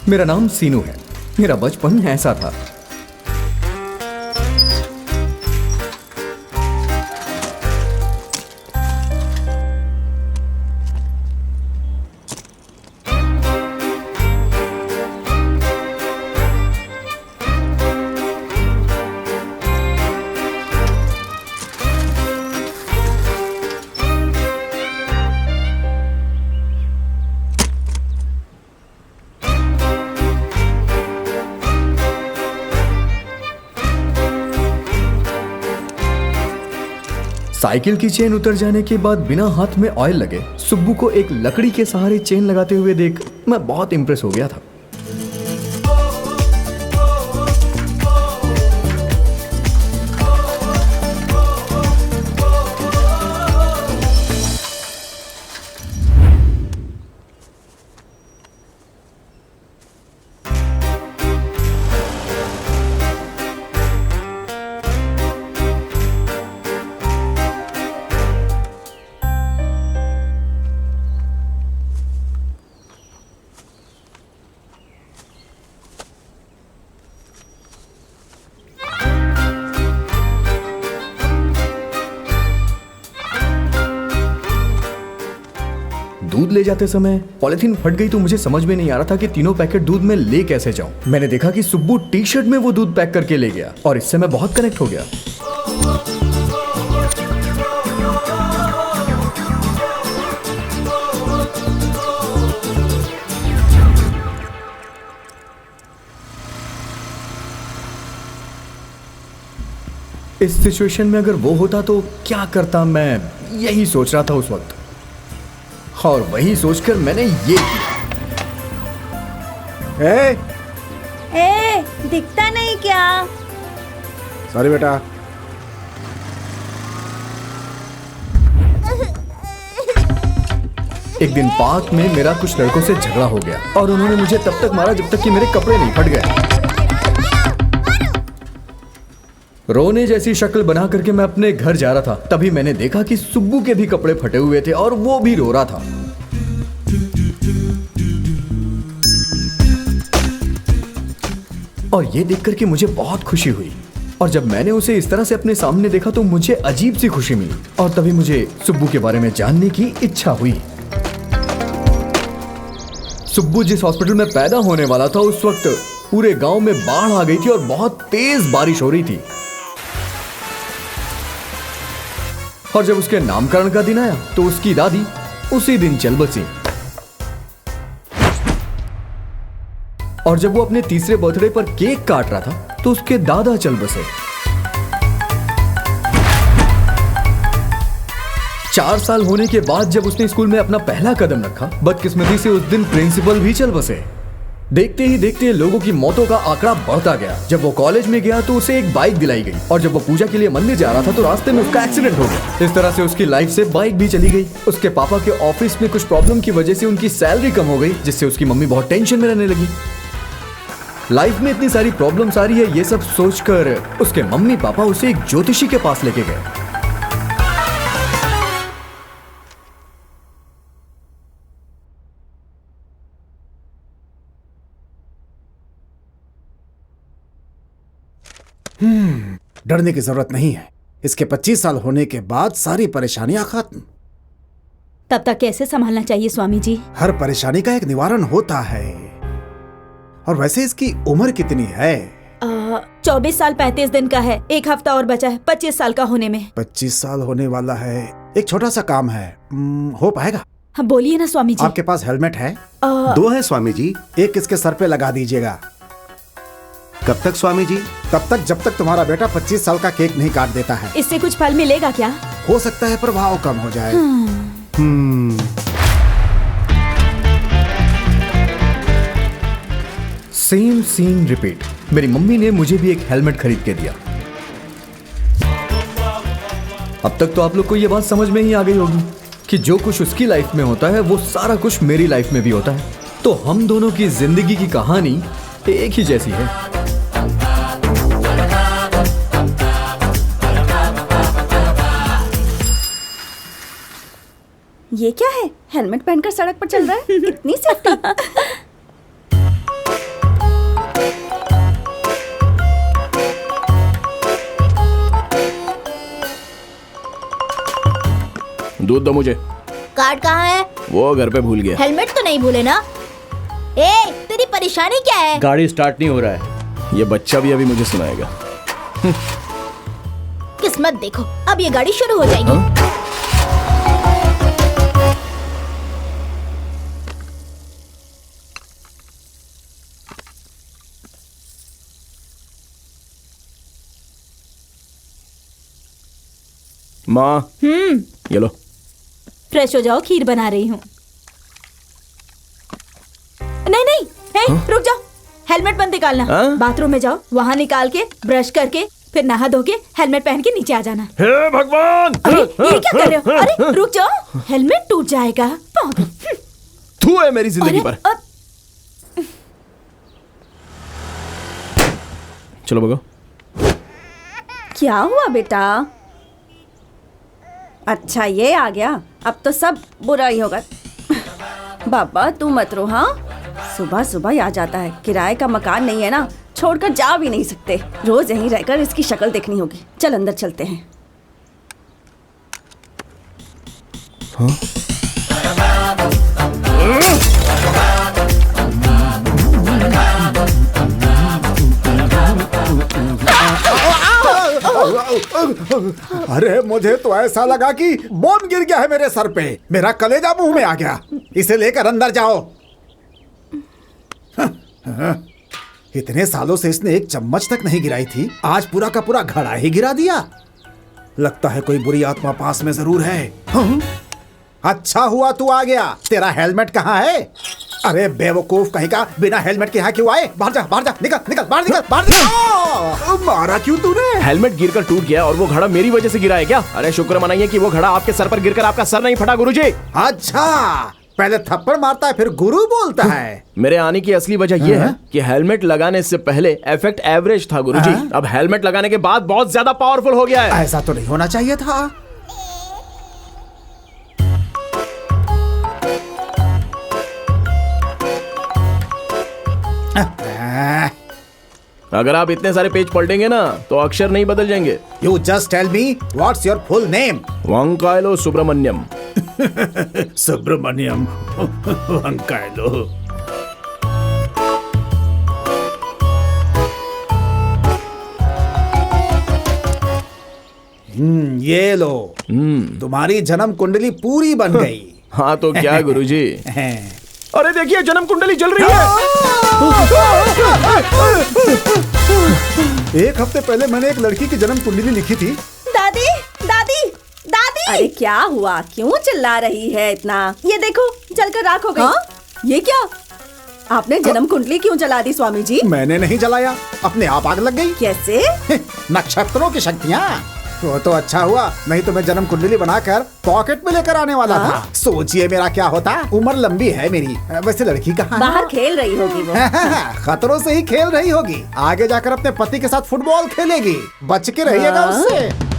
मेरा नाम सीनू है। मेरा बचपन ऐसा था। साइकिल की चेन उतर जाने के बाद बिना हाथ में ऑयल लगे सुब्बू को एक लकड़ी के सहारे चेन लगाते हुए देख मैं बहुत इंप्रेस हो गया था। दूध ले जाते समय पॉलिथीन फट गई तो मुझे समझ में नहीं आ रहा था कि तीनों पैकेट दूध में ले कैसे जाऊं। मैंने देखा कि सुब्बू टी शर्ट में वो दूध पैक करके ले गया और इससे मैं बहुत कनेक्ट हो गया। इस सिचुएशन में अगर वो होता तो क्या करता, मैं यही सोच रहा था उस वक्त। और वही सोचकर मैंने ये किया। दिखता नहीं क्या? सॉरी बेटा। एक दिन पार्क में मेरा कुछ लड़कों से झगड़ा हो गया और उन्होंने मुझे तब तक मारा जब तक कि मेरे कपड़े नहीं फट गए। रोने जैसी शक्ल बना करके मैं अपने घर जा रहा था, तभी मैंने देखा कि सुब्बू के भी कपड़े फटे हुए थे और वो भी रो रहा था। और ये देख करके मुझे बहुत खुशी हुई और जब मैंने उसे इस तरह से अपने सामने देखा तो मुझे अजीब सी खुशी मिली और तभी मुझे सुब्बू के बारे में जानने की इच्छा हुई। सुब्बू जिस हॉस्पिटल में पैदा होने वाला था उस वक्त पूरे गांव में बाढ़ आ गई थी और बहुत तेज बारिश हो रही थी। और जब उसके नामकरण का दिन आया तो उसकी दादी उसी दिन चल बसी। और जब वो अपने तीसरे बर्थडे पर केक काट रहा था तो उसके दादा चल बसे। 4 साल होने के बाद जब उसने स्कूल में अपना पहला कदम रखा, बदकिस्मती से उस दिन प्रिंसिपल भी चल बसे। देखते ही देखते लोगों की मौतों का आंकड़ा बढ़ता गया। जब वो कॉलेज में गया तो उसे एक बाइक दिलाई गई और जब वो पूजा के लिए मंदिर जा रहा था तो रास्ते में उसका एक्सीडेंट हो गया। इस तरह से उसकी लाइफ से बाइक भी चली गई। उसके पापा के ऑफिस में कुछ प्रॉब्लम की वजह से उनकी सैलरी कम हो गई, जिससे उसकी मम्मी बहुत टेंशन में रहने लगी। लाइफ में इतनी सारी प्रॉब्लम्स आ रही है, ये सब सोचकर उसके मम्मी पापा उसे एक ज्योतिषी के पास लेके गए। डरने की जरूरत नहीं है। इसके 25 साल होने के बाद सारी परेशानियां खत्म। तब तक कैसे संभालना चाहिए स्वामी जी? हर परेशानी का एक निवारण होता है। और वैसे इसकी उम्र कितनी है? 24 साल 35 दिन का है। 1 हफ्ता और बचा है 25 साल का होने में। 25 साल होने वाला है। एक छोटा सा काम है, हो पाएगा? हाँ बोलिए ना स्वामी जी। आपके पास हेलमेट है? 2 है स्वामी जी। एक इसके सर पे लगा दीजिएगा। कब तक स्वामी जी? तब तक जब तक तुम्हारा बेटा 25 साल का केक नहीं काट देता है। इससे कुछ फल मिलेगा क्या? हो सकता है प्रभाव कम हो जाए। Same scene repeat. मेरी मम्मी ने मुझे भी एक हेलमेट खरीद के दिया। अब तक तो आप लोग को ये बात समझ में ही आ गई होगी कि जो कुछ उसकी लाइफ में होता है वो सारा कुछ मेरी लाइफ में भी होता है। तो हम दोनों की जिंदगी की कहानी एक ही जैसी है। ये क्या है? हेलमेट पहनकर सड़क पर चल रहा है। इतनी सेफ्टी। दूध दो मुझे। कार्ड कहाँ है? वो घर पे भूल गया। हेलमेट तो नहीं भूले ना? ए, तेरी परेशानी क्या है? गाड़ी स्टार्ट नहीं हो रहा है। ये बच्चा भी अभी मुझे सुनाएगा। किस्मत देखो, अब ये गाड़ी शुरू हो जाएगी। माँ, ये लो। फ्रेश हो जाओ, खीर बना रही हूँ। नहीं नहीं, रुक जाओ। हेलमेट मत निकालना। हाँ? बाथरूम में जाओ, वहाँ निकाल के ब्रश करके फिर नहा धो के हेलमेट पहन के नीचे आ जाना। हे भगवान! अरे ये क्या कर रहे हो? अरे रुक जाओ, हेलमेट टूट जाएगा। तू है मेरी जिंदगी पर। चलो भगो। क्या हुआ बेटा? अच्छा ये आ गया, अब तो सब बुरा ही होगा। बाबा तू मत रो। हाँ, सुबह सुबह ही आ जाता है। किराए का मकान नहीं है ना, छोड़कर जा भी नहीं सकते। रोज यहीं रहकर इसकी शक्ल देखनी होगी। चल अंदर चलते हैं। हाँ? अरे मुझे तो ऐसा लगा कि बॉम्ब गिर गया है मेरे सर पे। मेरा कलेजा मुंह में आ गया। इसे लेकर अंदर जाओ। इतने सालों से इसने एक चम्मच तक नहीं गिराई थी, आज पूरा का पूरा घड़ा ही गिरा दिया। लगता है कोई बुरी आत्मा पास में जरूर है। अच्छा हुआ तू आ गया। तेरा हेलमेट कहाँ है? अरे बेवकूफ कहीं का, बिना हेलमेट के यहाँ क्यों आए? बाहर जा, बाहर जा, निकल निकल, बाहर निकल, बाहर निकल। मारा क्यों तूने? हेलमेट गिरकर टूट गया और वो घड़ा मेरी वजह से गिरा है क्या? अरे शुक्र मनाइए कि वो घड़ा आपके सर पर गिरकर आपका सर नहीं फटा गुरुजी। अच्छा, पहले थप्पड़ मारता है फिर गुरु बोलता है। मेरे आने की असली वजह यह है कि हेलमेट लगाने से पहले इफेक्ट एवरेज था गुरुजी। अब हेलमेट लगाने के बाद बहुत ज्यादा पावरफुल हो गया है। ऐसा तो नहीं होना चाहिए था। अगर आप इतने सारे पेज पलटेंगे ना तो अक्षर नहीं बदल जाएंगे। You just tell me what's your full name? वंकायलो Subramaniam. Subramaniam वंकायलो। ये लो, तुम्हारी जन्म कुंडली पूरी बन गई। हाँ तो क्या गुरुजी? अरे देखिए जन्म कुंडली जल रही है। एक हफ्ते पहले मैंने एक लड़की की जन्म कुंडली लिखी थी। दादी दादी दादी, अरे क्या हुआ? क्यों चिल्ला रही है इतना? ये देखो जलकर राख हो गई। हाँ? ये क्या? आपने जन्म कुंडली क्यों जला दी स्वामी जी? मैंने नहीं जलाया, अपने आप आग लग गई। कैसे? नक्षत्रों की शक्तियाँ। वो तो अच्छा हुआ, नहीं तो मैं जन्म कुंडली बनाकर पॉकेट में लेकर आने वाला था। सोचिए मेरा क्या होता। उम्र लंबी है मेरी। वैसे लड़की कहाँ? बाहर खेल रही होगी वो। खतरों से ही खेल रही होगी। आगे जाकर अपने पति के साथ फुटबॉल खेलेगी। बच के रहिएगा उससे।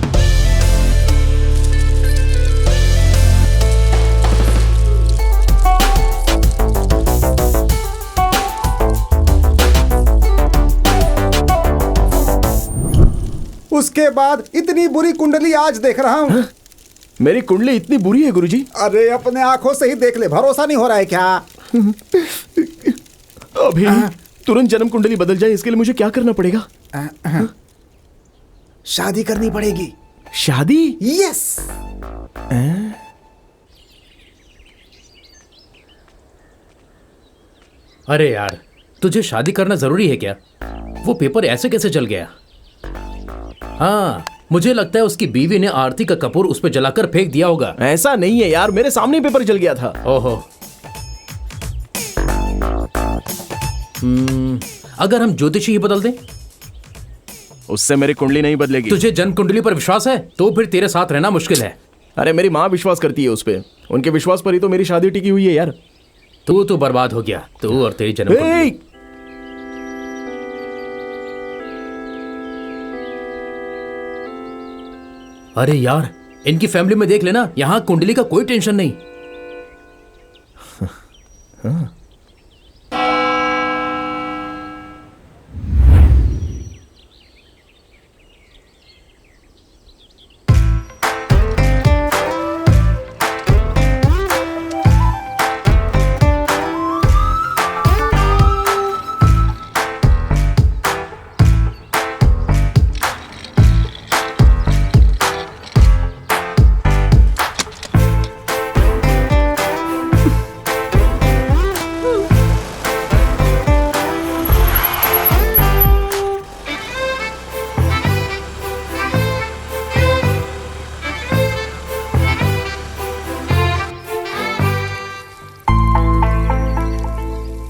उसके बाद इतनी बुरी कुंडली आज देख रहा हूँ। मेरी कुंडली इतनी बुरी है गुरुजी? अरे अपने आंखों से ही देख ले, भरोसा नहीं हो रहा है क्या? अभी तुरंत जन्म कुंडली बदल जाए इसके लिए मुझे क्या करना पड़ेगा? शादी करनी पड़ेगी। शादी? यस। अरे यार, तुझे शादी करना जरूरी है क्या? वो पेपर ऐसे कैसे चल गया? हाँ, मुझे लगता है उसकी बीवी ने आरती का कपूर उस पर जलाकर फेंक दिया होगा। ऐसा नहीं है यार, मेरे सामने पेपर जल गया था। ओहो। अगर हम ज्योतिषी ही बदल दें? उससे मेरी कुंडली नहीं बदलेगी। तुझे जन्म कुंडली पर विश्वास है? तो फिर तेरे साथ रहना मुश्किल है। अरे मेरी माँ विश्वास करती है उस पे। उनके विश्वास पर ही तो मेरी शादी टिकी हुई है यार। तू तो बर्बाद हो गया, तू और तेरी जन्म कुंडली। अरे यार, इनकी फैमिली में देख लेना, यहाँ कुंडली का कोई टेंशन नहीं। हाँ।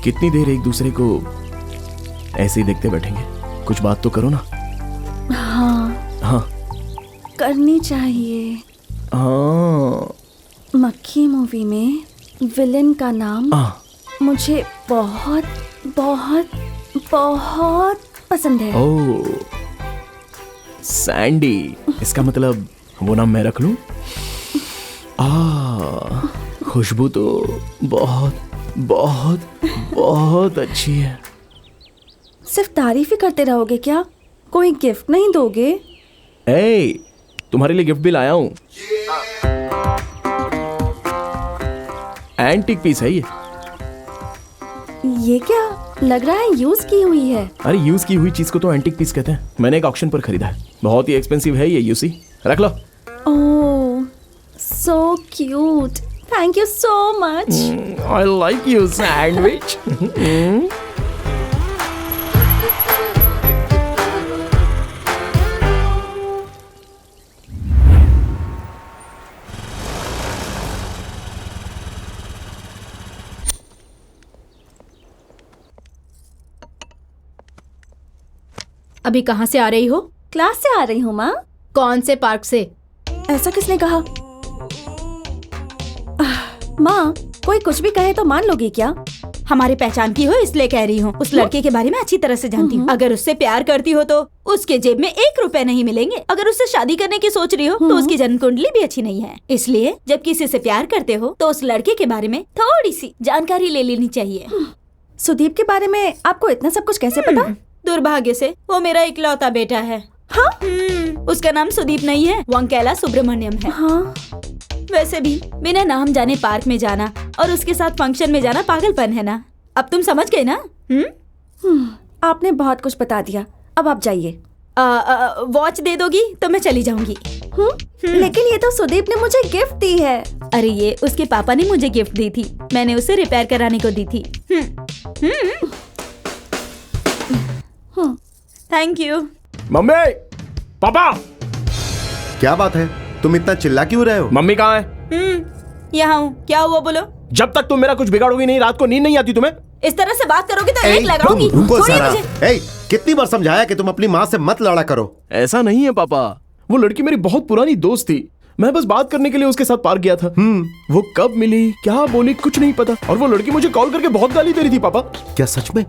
कितनी देर एक दूसरे को ऐसे ही देखते बैठेंगे? कुछ बात तो करो ना। हाँ करनी चाहिए। हाँ मक्खी मूवी में विलेन का नाम मुझे बहुत बहुत बहुत पसंद है। ओह सैंडी, इसका मतलब वो नाम मैं रख लूं? खुशबू तो बहुत बहुत बहुत अच्छी है। सिर्फ तारीफ ही करते रहोगे क्या? कोई गिफ्ट नहीं दोगे? ए, तुम्हारे लिए गिफ्ट भी लाया हूं। एंटीक पीस है ये क्या लग रहा है यूज की हुई है? अरे यूज की हुई चीज को तो एंटीक पीस कहते हैं। मैंने एक ऑक्शन पर खरीदा है, बहुत ही एक्सपेंसिव है ये। यूसी रख लो। Oh so cute, thank you so much. I like you sandwich. अभी कहाँ से आ रही हो? क्लास से आ रही हूँ माँ। कौन से पार्क से? ऐसा किसने कहा? माँ कोई कुछ भी कहे तो मान लोगी क्या? हमारी पहचान की हो इसलिए कह रही हूँ। उस लड़के के बारे में अच्छी तरह से जानती हूँ। अगर उससे प्यार करती हो तो उसके जेब में 1 रुपए नहीं मिलेंगे। अगर उससे शादी करने की सोच रही हो तो उसकी जन्म कुंडली भी अच्छी नहीं है। इसलिए जब किसी से प्यार करते हो तो उस लड़के के बारे में थोड़ी सी जानकारी ले लेनी चाहिए। सुदीप के बारे में आपको इतना सब कुछ कैसे पता? दुर्भाग्य से वो मेरा इकलौता बेटा है। हाँ? उसका नाम सुदीप नहीं है, वंकेला सुब्रमण्यम है। हाँ? वैसे भी बिना नाम जाने पार्क में जाना और उसके साथ फंक्शन में जाना पागलपन है ना। अब तुम समझ गए ना? आपने बहुत कुछ बता दिया, अब आप जाइए। वॉच दे दोगी तो मैं चली जाऊंगी। लेकिन ये तो सुदीप ने मुझे गिफ्ट दी है। अरे ये उसके पापा ने मुझे गिफ्ट दी थी, मैंने उसे रिपेयर कराने को दी थी। Thank you. मम्मी, पापा। क्या बात है, तुम इतना चिल्ला क्यों रहे हो? मम्मी कहाँ है? यहाँ हूँ। क्या हुआ बोलो? जब तक तुम मेरा कुछ बिगाड़ोगी नहीं, रात को नींद नहीं आती तुम्हें? इस तरह से बात करोगे तो एक लगाऊंगी। रुको छोड़िए सारा। मुझे। कितनी बार समझाया कि तुम अपनी माँ से मत लड़ा करो। ऐसा नहीं है पापा, वो लड़की मेरी बहुत पुरानी दोस्त थी। मैं बस बात करने के लिए उसके साथ पार्क गया था। वो कब मिली, क्या बोली, कुछ नहीं पता। और वो लड़की मुझे कॉल करके बहुत गाली दे रही थी पापा। क्या सच में?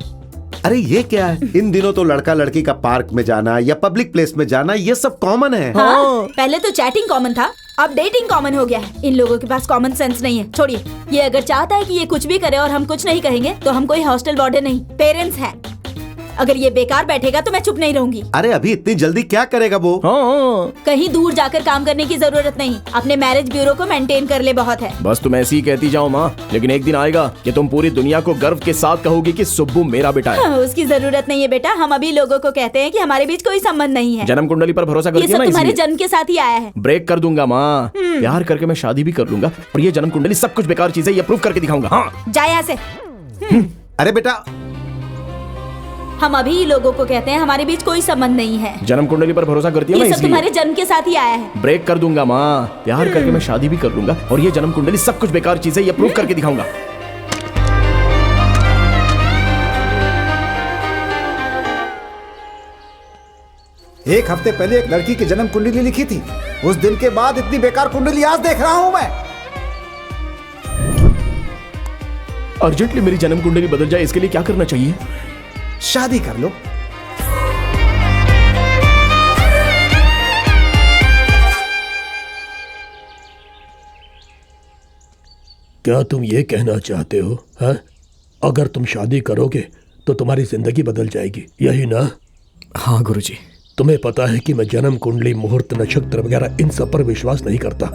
अरे ये क्या है, इन दिनों तो लड़का लड़की का पार्क में जाना या पब्लिक प्लेस में जाना ये सब कॉमन है। हाँ, पहले तो चैटिंग कॉमन था, अब डेटिंग कॉमन हो गया है। इन लोगों के पास कॉमन सेंस नहीं है। छोड़िए, ये अगर चाहता है कि ये कुछ भी करे और हम कुछ नहीं कहेंगे तो हम कोई हॉस्टल वार्डन नहीं, पेरेंट्स हैं। अगर ये बेकार बैठेगा तो मैं चुप नहीं रहूंगी। अरे अभी इतनी जल्दी क्या करेगा वो? कहीं दूर जाकर काम करने की जरूरत नहीं, अपने मैरिज ब्यूरो को मेंटेन कर ले, बहुत है। बस तुम ऐसी ही कहती जाओ माँ, लेकिन एक दिन आएगा कि तुम पूरी दुनिया को गर्व के साथ कहोगी कि सुब्बू मेरा बेटा है। उसकी जरूरत नहीं है बेटा, हम अभी लोगों को कहते हैं कि हमारे बीच कोई संबंध नहीं है। जन्म कुंडली पर भरोसा करती ये है सब ना, तुम्हारे इसलिए जन्म के साथ ही आया है। ब्रेक कर दूंगा माँ, प्यार करके मैं शादी भी कर लूंगा और ये जन्म कुंडली सब कुछ बेकार चीज है, ये प्रूव करके दिखाऊंगा। हाँ जा यहाँ से। अरे बेटा, हम अभी लोगों को कहते हैं हमारे बीच कोई संबंध नहीं है। जन्म कुंडली पर भरोसा करती है ना, ये सब इसलिए तुम्हारे जन्म के साथ ही आया है। ब्रेक कर दूंगा माँ, प्यार करके मैं शादी भी कर लूंगा और ये जन्म कुंडली सब कुछ बेकार चीज है, ये प्रूव करके दिखाऊंगा। एक हफ्ते पहले एक लड़की की जन्म कुंडली लिखी थी, उस दिन के बाद इतनी बेकार कुंडली आज देख रहा हूं मैं। अर्जेंटली मेरी जन्म कुंडली बदल जाए, इसके लिए क्या करना चाहिए? शादी कर लो। क्या तुम ये कहना चाहते हो? हाँ? अगर तुम शादी करोगे तो तुम्हारी जिंदगी बदल जाएगी, यही ना? हाँ गुरुजी। तुम्हें पता है कि मैं जन्म कुंडली, मुहूर्त, नक्षत्र वगैरह इन सब पर विश्वास नहीं करता,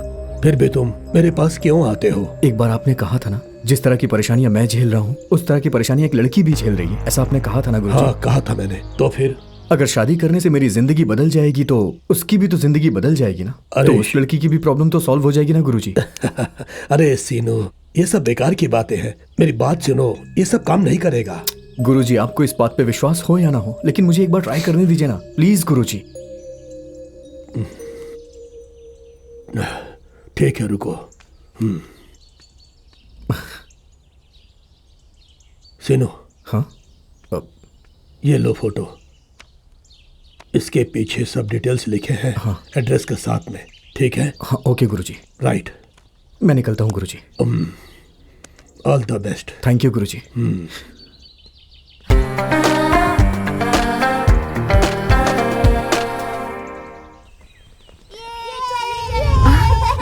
फिर भी तुम मेरे पास क्यों आते हो? एक बार आपने कहा था ना, जिस तरह की परेशानियां मैं झेल रहा हूँ उस तरह की परेशानियां एक लड़की भी झेल रही है, ऐसा आपने कहा था ना गुरुजी? हाँ कहा था मैंने। तो फिर अगर शादी करने से मेरी जिंदगी बदल जाएगी तो उसकी भी तो जिंदगी बदल जाएगी ना। अरे तो उस लड़की की भी प्रॉब्लम तो सॉल्व हो जाएगी ना गुरुजी? अरे सीनू, ये सब बेकार की बातें हैं, मेरी बात सुनो, ये सब काम नहीं करेगा। गुरुजी, आपको इस बात पे विश्वास हो या ना हो, लेकिन मुझे एक बार ट्राई करने दीजिए ना प्लीज गुरुजी। ठीक है रुको। सीनू, हाँ ये लो फोटो। इसके पीछे सब डिटेल्स लिखे हैं, हाँ। एड्रेस के साथ में, ठीक है? हाँ ओके गुरुजी, राइट। मैं निकलता हूँ Guruji. All the best. Thank you Guruji.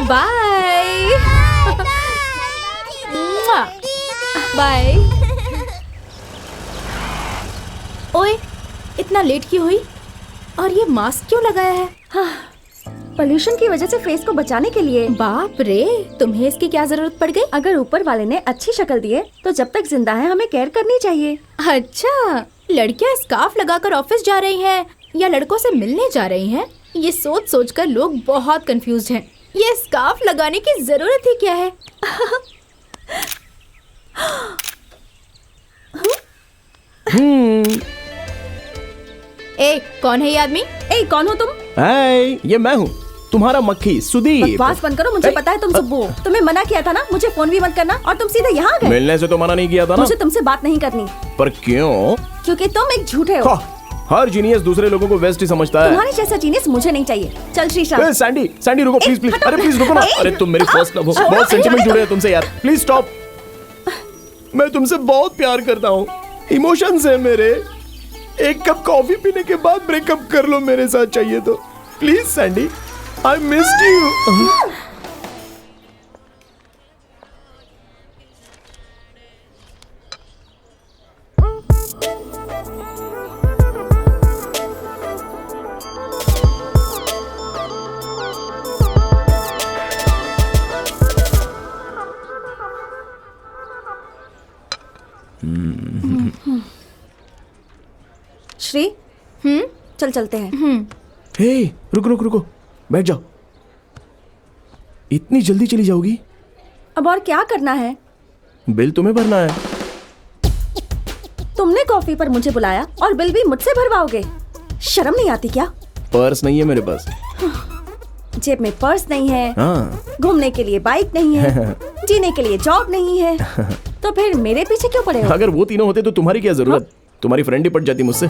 Bye bye. ओए, इतना लेट क्यों हुई? और ये मास्क क्यों लगाया है? पोल्यूशन की वजह से फेस को बचाने के लिए। बाप रे, तुम्हें इसकी क्या जरूरत पड़ गई? अगर ऊपर वाले ने अच्छी शक्ल दी है तो जब तक जिंदा है हमें केयर करनी चाहिए। अच्छा, लड़कियां स्कार्फ लगाकर ऑफिस जा रही हैं या लड़कों से मिलने जा रही हैं? ये सोच सोच कर लोग बहुत कंफ्यूज हैं। ये स्कार्फ लगाने की जरूरत ही क्या है? ए, कौन है ये आदमी? ए, कौन हो तुम? हाय, ये मैं हूँ, तुम्हारा मक्खी सुदीप। बकवास बंद करो, मुझे पता है तुम सुब्बू हो। तुम्हें मना किया था ना मुझे फोन भी मत करना, और तुम सीधे यहाँ गए। मिलने से तो मना नहीं किया था ना। मुझे तुमसे बात नहीं करनी। पर क्यों? क्योंकि तुम एक झूठे हो। हर जीनियस दूसरे लोगों को वेस्ट ही समझता है। तुम्हारे जैसा जीनियस मुझे नहीं चाहिए। चल श्रीशा। सैंडी, सैंडी रुको प्लीज प्लीज। अरे प्लीज रुको ना। अरे तुम मेरी फर्स्ट लव हो, बहुत सेंटिमेंट जुड़े हैं तुमसे यार। Please stop. मैं तुमसे बहुत प्यार करता हूँ, इमोशंस है मेरे। एक कप कॉफी पीने के बाद ब्रेकअप कर लो मेरे साथ, चाहिए तो। Please Sandy, I missed you. Shri, चल चलते हैं। हे, रुको रुको रुको, बैठ जाओ। इतनी जल्दी चली जाओगी? अब और क्या करना है? बिल तुम्हें भरना है। तुमने कॉफी पर मुझे बुलाया और बिल भी मुझसे भरवाओगे? शर्म नहीं आती क्या? पर्स नहीं है मेरे पास। जेब में पर्स नहीं है, हाँ। घूमने के लिए बाइक नहीं है, जीने के लिए जॉब नहीं है, तो फिर मेरे पीछे क्यों पड़े हो? अगर वो तीनों होते तो तुम्हारी क्या जरूरत? तुम्हारी फ्रेंड ही पट जाती मुझसे।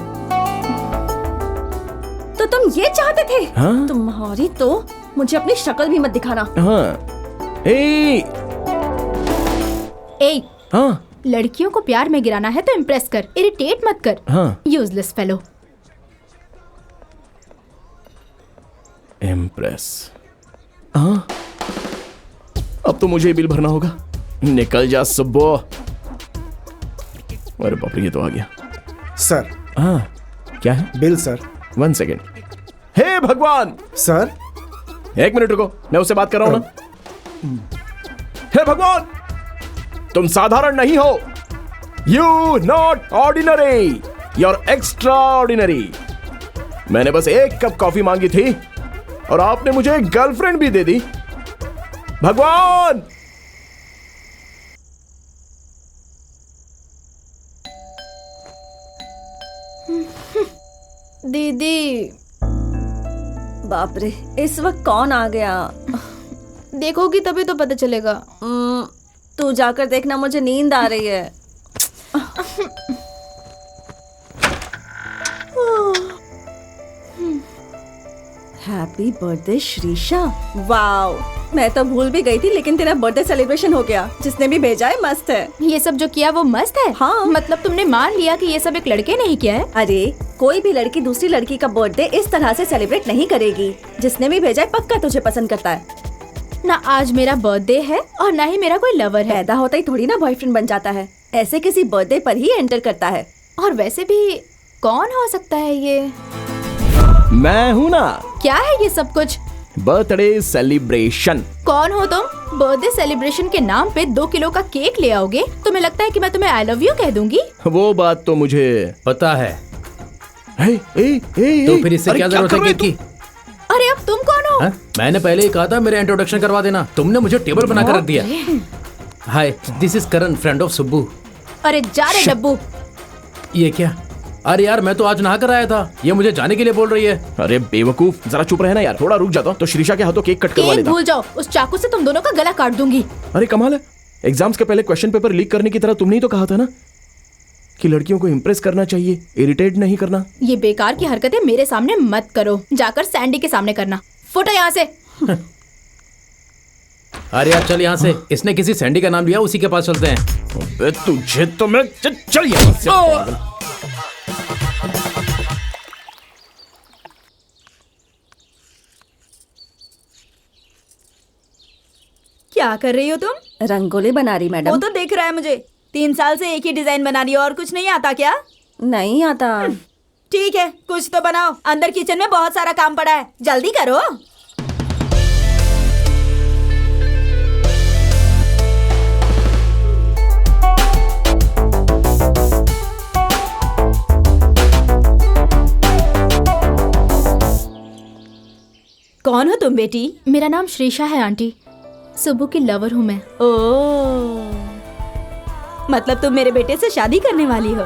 तो तुम ये चाहते थे? हाँ? तुम्हारी तो मुझे अपनी शक्ल भी मत दिखाना। हाँ। ए, हाँ। लड़कियों को प्यार में गिराना है तो इम्प्रेस कर, इरिटेट मत कर। हाँ। Useless fellow. इम्प्रेस। हाँ। अब तो मुझे ही बिल भरना होगा। निकल जा सुब्बो। अरे बाप रे, ये तो आ गया। सर। हाँ, क्या है? Bill sir. 1 सेकेंड। हे भगवान! सर 1 मिनट रुको, मैं उससे बात कर रहा हूं ना। हे भगवान, तुम साधारण नहीं हो। You not ordinary, you're extraordinary. मैंने बस 1 कप कॉफी मांगी थी और आपने मुझे एक गर्लफ्रेंड भी दे दी। भगवान! दीदी। बाप रे, इस वक्त कौन आ गया? देखोगी तभी तो पता चलेगा। तू जाकर देखना, मुझे नींद आ रही है। Happy birthday Shrisha. वाओ, मैं तो भूल भी गई थी, लेकिन तेरा बर्थडे सेलिब्रेशन हो गया। जिसने भी भेजा है मस्त है। ये सब जो किया वो मस्त है। हाँ। मतलब तुमने मान लिया कि ये सब एक लड़के ने ही किया है? अरे, कोई भी लड़की दूसरी लड़की का बर्थडे इस तरह से सेलिब्रेट नहीं करेगी। जिसने भी भेजा है पक्का तुझे पसंद करता है। ना आज मेरा बर्थडे है और ना ही मेरा कोई लवर है। पैदा होता ही थोड़ी ना बॉयफ्रेंड बन जाता है, ऐसे किसी बर्थडे पर ही एंटर करता है। और वैसे भी कौन हो सकता है ये? मैं हूं ना। क्या है ये सब कुछ? Birthday celebration. कौन हो तुम? बर्थडे सेलिब्रेशन के नाम पे 2 किलो का केक ले आओगे? तुम्हें लगता है कि मैं तुम्हें आई लव यू कह दूंगी? वो बात तो मुझे पता है। तो फिर इससे क्या जरूरत है केक की? अरे अब तुम कौन हो? मैंने पहले ही कहा था मेरा इंट्रोडक्शन करवा देना, तुमने मुझे टेबल बनाकर रख दिया। Hi, this is Karan, friend of Subbu. अरे जा रे डब्बू। ये क्या? अरे यार, मैं तो आज नहा कर आया था, ये मुझे जाने के लिए बोल रही है। अरे बेवकूफ, जरा चुप रहे ना यार। थोड़ा रुक जाता तो श्रीशा के हाथों केक कट करवा केक लेता। भूल जाओ, उस चाकू से तुम दोनों का गला काट दूंगी। अरे कमाल है, एग्जाम्स के पहले क्वेश्चन पेपर लीक करने की तरह तुमने ही तो कहा था ना। कि लड़कियों को इम्प्रेस करना चाहिए, इरिटेट नहीं करना। ये बेकार की हरकतें मेरे सामने मत करो, जाकर सैंडी के सामने करना। फुटो यहाँ से। अरे यार चल यहाँ से, इसने किसी सैंडी का नाम लिया, उसी के पास चलते हैं। अबे तुझे तो मैं चल यहाँ से पागल। क्या कर रही हो तुम? रंगोली बना रही वो मैडम। तो दिख रहा है मुझे। 3 साल से एक ही डिजाइन बना रही हो और कुछ नहीं आता क्या? नहीं आता। ठीक है, कुछ तो बनाओ। अंदर किचन में बहुत सारा काम पड़ा है, जल्दी करो। कौन हो तुम बेटी? मेरा नाम श्रीशा है आंटी, सुब्बू की लवर हूँ मैं। ओ, मतलब तुम मेरे बेटे से शादी करने वाली हो?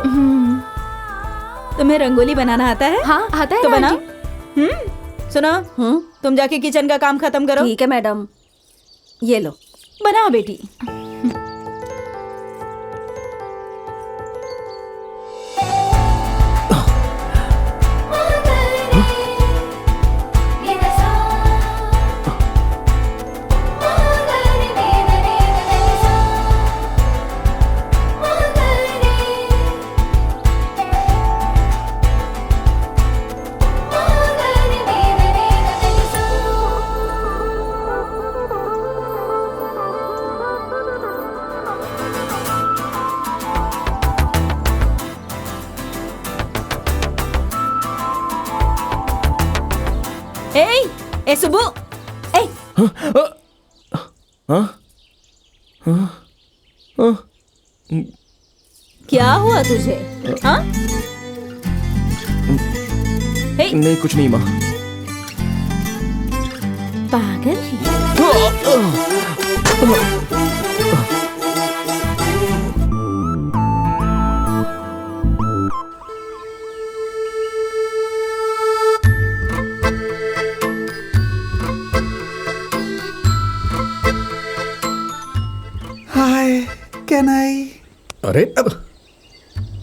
तुम्हें रंगोली बनाना आता है? हाँ आता है तो ना बनाओ। आंटी। सुनो, तुम जाके किचन का काम खत्म करो। ठीक है मैडम, ये लो। बनाओ बेटी। ए सुबु, ए क्या हुआ तुझे? हाँ? नहीं कुछ नहीं माँ। पागल। हाय, कैन आई? अरे अब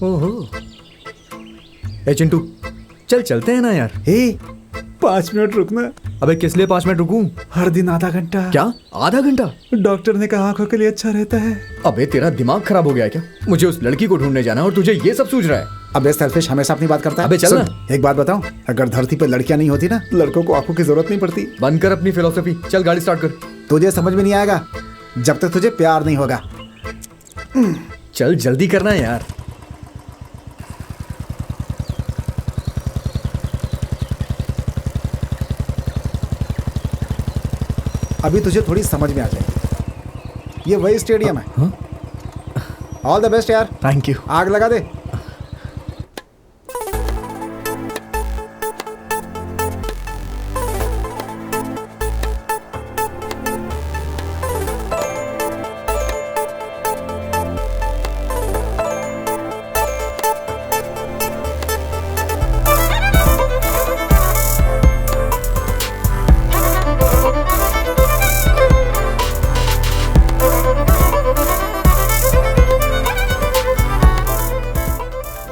ओहो। ए चिंटू, चल चलते हैं ना यार। 5 मिनट रुकना। अबे किस लिए 5 मिनट रुकूं? हर दिन आधा घंटा। क्या आधा घंटा? डॉक्टर ने कहा आंखों के लिए अच्छा रहता है। अबे तेरा दिमाग खराब हो गया है क्या? मुझे उस लड़की को ढूंढने जाना है और तुझे ये सब सूझ रहा है। अबे सेल्फिश हमेशा अपनी बात करता है। अबे चल सुन, ना। एक बात बताऊं, अगर धरती पर लड़कियां नहीं होती ना, लड़कों को आंखों की जरूरत नहीं पड़ती। बंद कर अपनी फिलोसफी, चल गाड़ी स्टार्ट कर। तुझे समझ में नहीं आएगा जब तक तुझे प्यार नहीं होगा। चल जल्दी करना है यार। अभी तुझे थोड़ी समझ में आ जाएगी। ये वही स्टेडियम है। ऑल द बेस्ट यार। Thank you. आग लगा दे।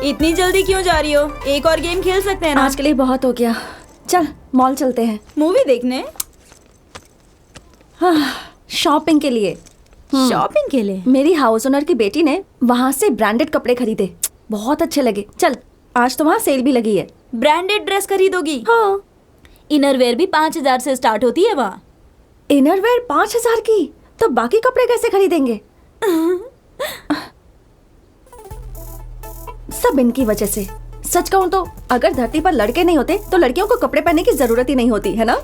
इतनी जल्दी क्यों जा रही हो? एक और गेम खेल सकते हैं ना? आज के लिए बहुत हो गया, चल मॉल चलते हैं। मूवी देखने? शॉपिंग के लिए। शॉपिंग के लिए? मेरी हाउस ओनर की बेटी ने वहाँ से ब्रांडेड कपड़े खरीदे, बहुत अच्छे लगे। चल, आज तो वहाँ सेल भी लगी है। ब्रांडेड ड्रेस खरीदोगी? हाँ। इनरवेयर भी 5000 से स्टार्ट होती है वहाँ। इनरवेयर 5000 की? तो बाकी कपड़े कैसे खरीदेंगे? सब इनकी वजह से। सच कहूँ तो अगर धरती पर लड़के नहीं होते तो लड़कियों को कपड़े पहनने की जरूरत ही नहीं होती, है ना?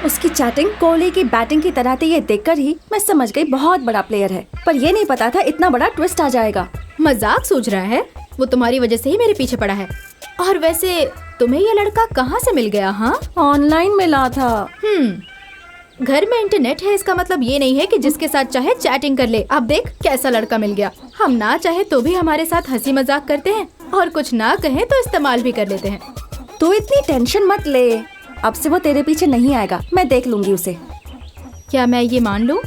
उसकी चैटिंग कोहली की बैटिंग की तरह थी, ये देखकर ही मैं समझ गई बहुत बड़ा प्लेयर है। पर ये नहीं पता था इतना बड़ा ट्विस्ट आ जाएगा। मजाक सोच रहा है? वो तुम्हारी वजह से ही मेरे पीछे पड़ा है। और वैसे तुम्हें ये लड़का कहाँ से मिल गया? हाँ, ऑनलाइन मिला था। घर में इंटरनेट है, इसका मतलब ये नहीं है कि जिसके साथ चाहे चैटिंग कर ले। अब देख कैसा लड़का मिल गया। हम ना चाहे तो भी हमारे साथ हंसी मजाक करते हैं और कुछ ना कहें तो इस्तेमाल भी कर लेते हैं। तू इतनी टेंशन मत ले, अब से वो तेरे पीछे नहीं आएगा, मैं देख लूंगी उसे। क्या मैं ये मान लूं?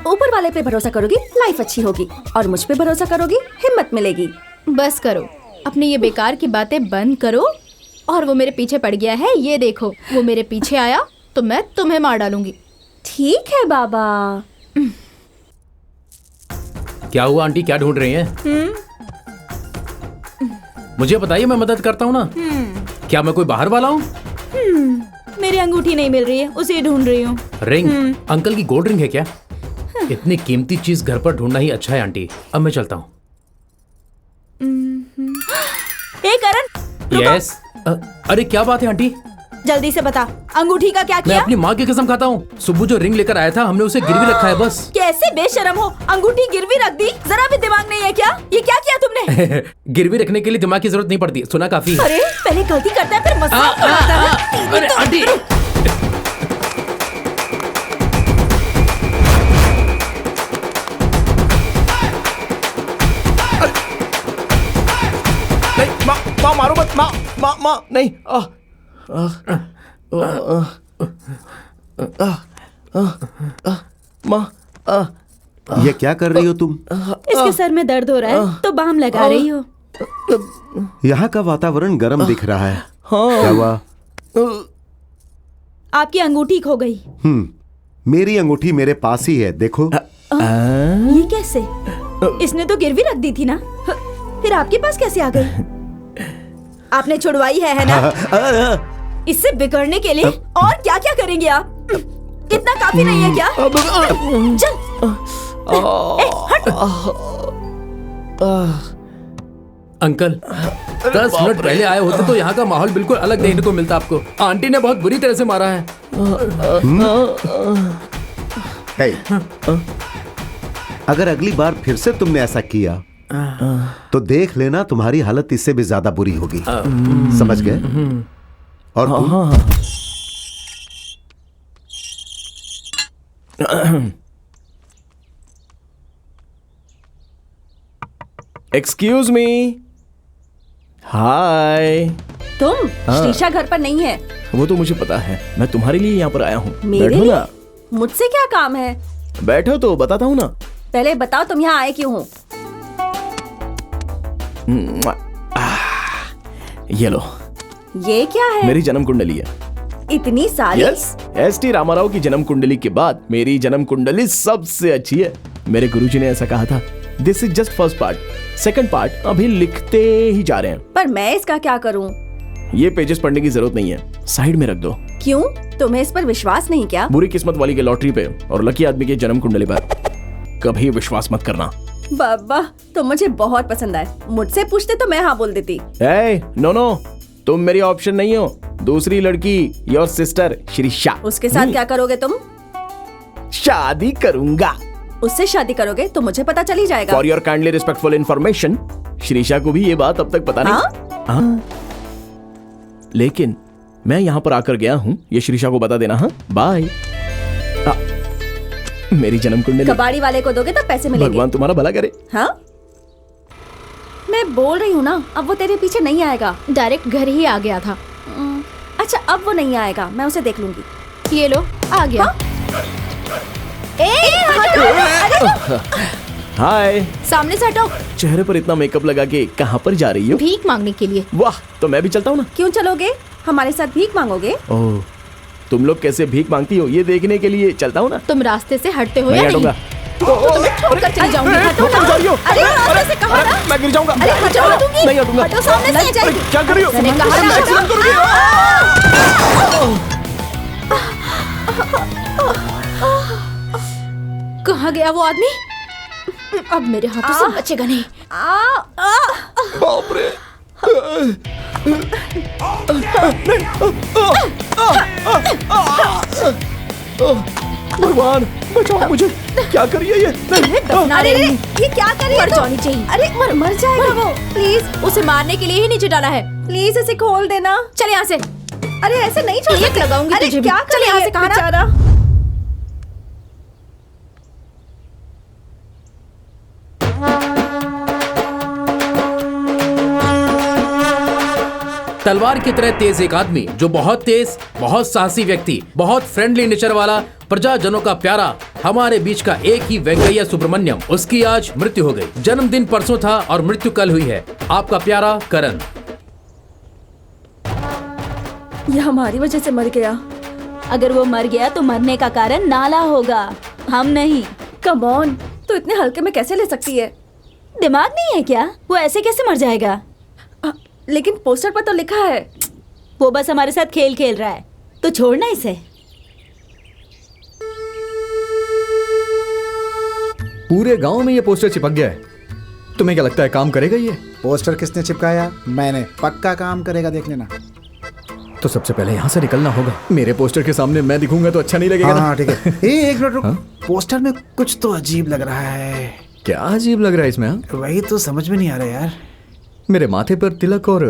ऊपर वाले पे भरोसा करोगी, लाइफ अच्छी होगी, और मुझ पे भरोसा करोगी, हिम्मत मिलेगी। बस करो, अपनी ये बेकार की बातें बंद करो। और वो मेरे पीछे पड़ गया है, ये देखो। वो मेरे पीछे आया तो मैं तुम्हें मार डालूंगी। ठीक है बाबा। क्या हुआ आंटी, क्या ढूंढ रही हैं? मुझे बताइए, मैं मदद करता हूँ ना। क्या मैं कोई बाहर वाला हूँ? मेरी अंगूठी नहीं मिल रही है, उसे ढूंढ रही हूँ। रिंग? अंकल की गोल्ड रिंग है क्या? इतनी कीमती चीज घर पर ढूंढना ही अच्छा है आंटी। अब मैं चलता हूँ। ए करण, रुको। यस। अरे क्या बात है आंटी? जल्दी से बता, अंगूठी का क्या मैं किया? अपनी माँ की कसम खाता हूँ, सुब्बू जो रिंग लेकर आया था हमने उसे गिरवी रखा है बस। कैसे बेशरम हो, अंगूठी गिरवी रख दी? जरा भी दिमाग नहीं है क्या? ये क्या किया तुमने? गिरवी रखने के लिए दिमाग की जरूरत नहीं पड़ती, सुना काफी। अरे पहले गलती करता है फिर मजाक उड़ाता है। अरे आंटी, नहीं, माँ मारो मत, माँ नहीं। माँ, ये क्या कर रही हो तुम? इसके सर में दर्द हो रहा है तो बाम लगा रही हो। यहाँ का वातावरण गर्म दिख रहा है। क्या हुआ? आपकी अंगूठी खो गई। मेरी अंगूठी मेरे पास ही है, देखो। ये कैसे? इसने तो गिरवी रख दी थी ना, फिर आपके पास कैसे आ गई? आपने छुड़वाई है ना? इससे बिगड़ने के लिए और क्या क्या करेंगे आप? इतना काफी नहीं है क्या? चल। ए, हट। अंकल 10 मिनट पहले आए होते तो यहाँ का माहौल बिल्कुल अलग देखने को मिलता आपको। आंटी ने बहुत बुरी तरह से मारा है। हे, अगर अगली बार फिर से तुमने ऐसा किया तो देख लेना तुम्हारी हालत इससे भी ज्यादा बुरी होगी। समझ गए? और एक्सक्यूज मी। हाय। तुम? श्रीशा घर पर नहीं है। वो तो मुझे पता है, मैं तुम्हारे लिए यहाँ पर आया हूँ। मेरे बैठो लिए? ना। मुझसे क्या काम है? बैठो तो बताता हूँ ना। पहले बताओ तुम यहाँ आए क्यों हो? ये लो, ये क्या है? मेरी जन्म कुंडली है। इतनी सारी? Yes, ST. रामाराव की जन्म कुंडली के बाद मेरी जन्म कुंडली सबसे अच्छी है। मेरे गुरुजी ने ऐसा कहा था। This is just first part, second part अभी लिखते ही जा रहे हैं। पर मैं इसका क्या करूं? ये पेजेस पढ़ने की जरूरत नहीं है, साइड में रख दो। क्यों? तुम्हें इस पर विश्वास नहीं क्या? बुरी किस्मत वाली के लॉटरी पे और लकी आदमी के जन्म कुंडली पर कभी विश्वास मत करना। बाबा, तुम मुझे बहुत पसंद आए। मुझसे पूछते तो मैं हाँ बोल देती। नो, तुम मेरी ऑप्शन नहीं हो। दूसरी लड़की, योर सिस्टर श्रीशा। उसके साथ क्या करोगे तुम? शादी करूंगा। उससे शादी करोगे तो मुझे पता चल ही जाएगा। For your kindly respectful information, Shrisha को भी ये बात अब तक पता नहीं। हाँ? लेकिन मैं यहाँ पर आकर गया हूँ, ये श्रीशा को बता देना। हाँ, बाय। मेरी जन्म कुंडली कबाड़ी वाले को दोगे तब पैसे मिलेंगे। भगवान तुम्हारा भला करे। हाँ, मैं बोल रही हूँ ना, अब वो तेरे पीछे नहीं आएगा। डायरेक्ट घर ही आ गया था। अच्छा, अब वो नहीं आएगा, मैं उसे देख लूंगी। ये लो, आ गया। हाय। सामने से हटो। चेहरे पर इतना मेकअप लगा के कहाँ पर जा रही हो? भीख मांगने के लिए। वाह, तो मैं भी चलता हूँ ना। क्यों चलोगे? हमारे साथ भीख मांगोगे? ओह, तुम लोग कैसे भीख मांगती हो ये देखने के लिए चलता हूँ ना। तुम रास्ते से हटते हो मैं या नहीं? हटूंगा। तुम्हें छोड़कर चली जाऊंगी। हटो ना। अरे रास्ते से कहा ना। मैं गिर जाऊंगा। अरे हटो ना। नहीं हटूंगा। हटो, सामने से अरे क्या कर रही हो? मैंने कहा ना, एक्सीडेंट हटो। करोगी। कहाँ गया वो आदमी? अब मेरे हाथों से बचेगा नहीं। बाप रे। भगवान बचाओ मुझे। क्या कर रही है ये? अरे ये क्या कर रही है? मर जानी चाहिए। अरे मर जाएगा वो। प्लीज उसे मारने के लिए ही नीचे डाला है। प्लीज इसे खोल देना। चल यहाँ से। अरे ऐसे नहीं छोड़ एक लगाऊंगी अरे तुझे भी। क्या चल कर यहाँ रही से, है कहा ना। बेचारा। तलवार की तरह तेज एक आदमी जो बहुत तेज, बहुत साहसी व्यक्ति, बहुत फ्रेंडली नेचर वाला, प्रजाजनों का प्यारा, हमारे बीच का एक ही वेंकैया सुब्रमण्यम। उसकी आज मृत्यु हो गई। जन्मदिन परसों था और मृत्यु कल हुई है। आपका प्यारा करण। यह हमारी वजह से मर गया। अगर वो मर गया तो मरने का कारण नाला होगा, हम नहीं। कम ऑन, तो इतने हल्के में कैसे ले सकती है? दिमाग नहीं है क्या? वो ऐसे कैसे मर जाएगा? लेकिन पोस्टर पर तो लिखा है। वो बस हमारे साथ खेल खेल रहा है, तो छोड़ना इसे। पूरे गांव में ये पोस्टर चिपक गया है। तुम्हें क्या लगता है काम करेगा ये? पोस्टर किसने चिपकाया? मैंने। पक्का काम करेगा, देख लेना। तो सबसे पहले यहाँ से निकलना होगा। मेरे पोस्टर के सामने मैं दिखूंगा तो अच्छा नहीं लगेगा ना? हाँ ठीक है। एक मिनट रुक। पोस्टर में कुछ तो अजीब लग रहा है। क्या अजीब लग रहा है इसमें? वही तो समझ में नहीं आ रहा यार। मेरे माथे पर तिलक और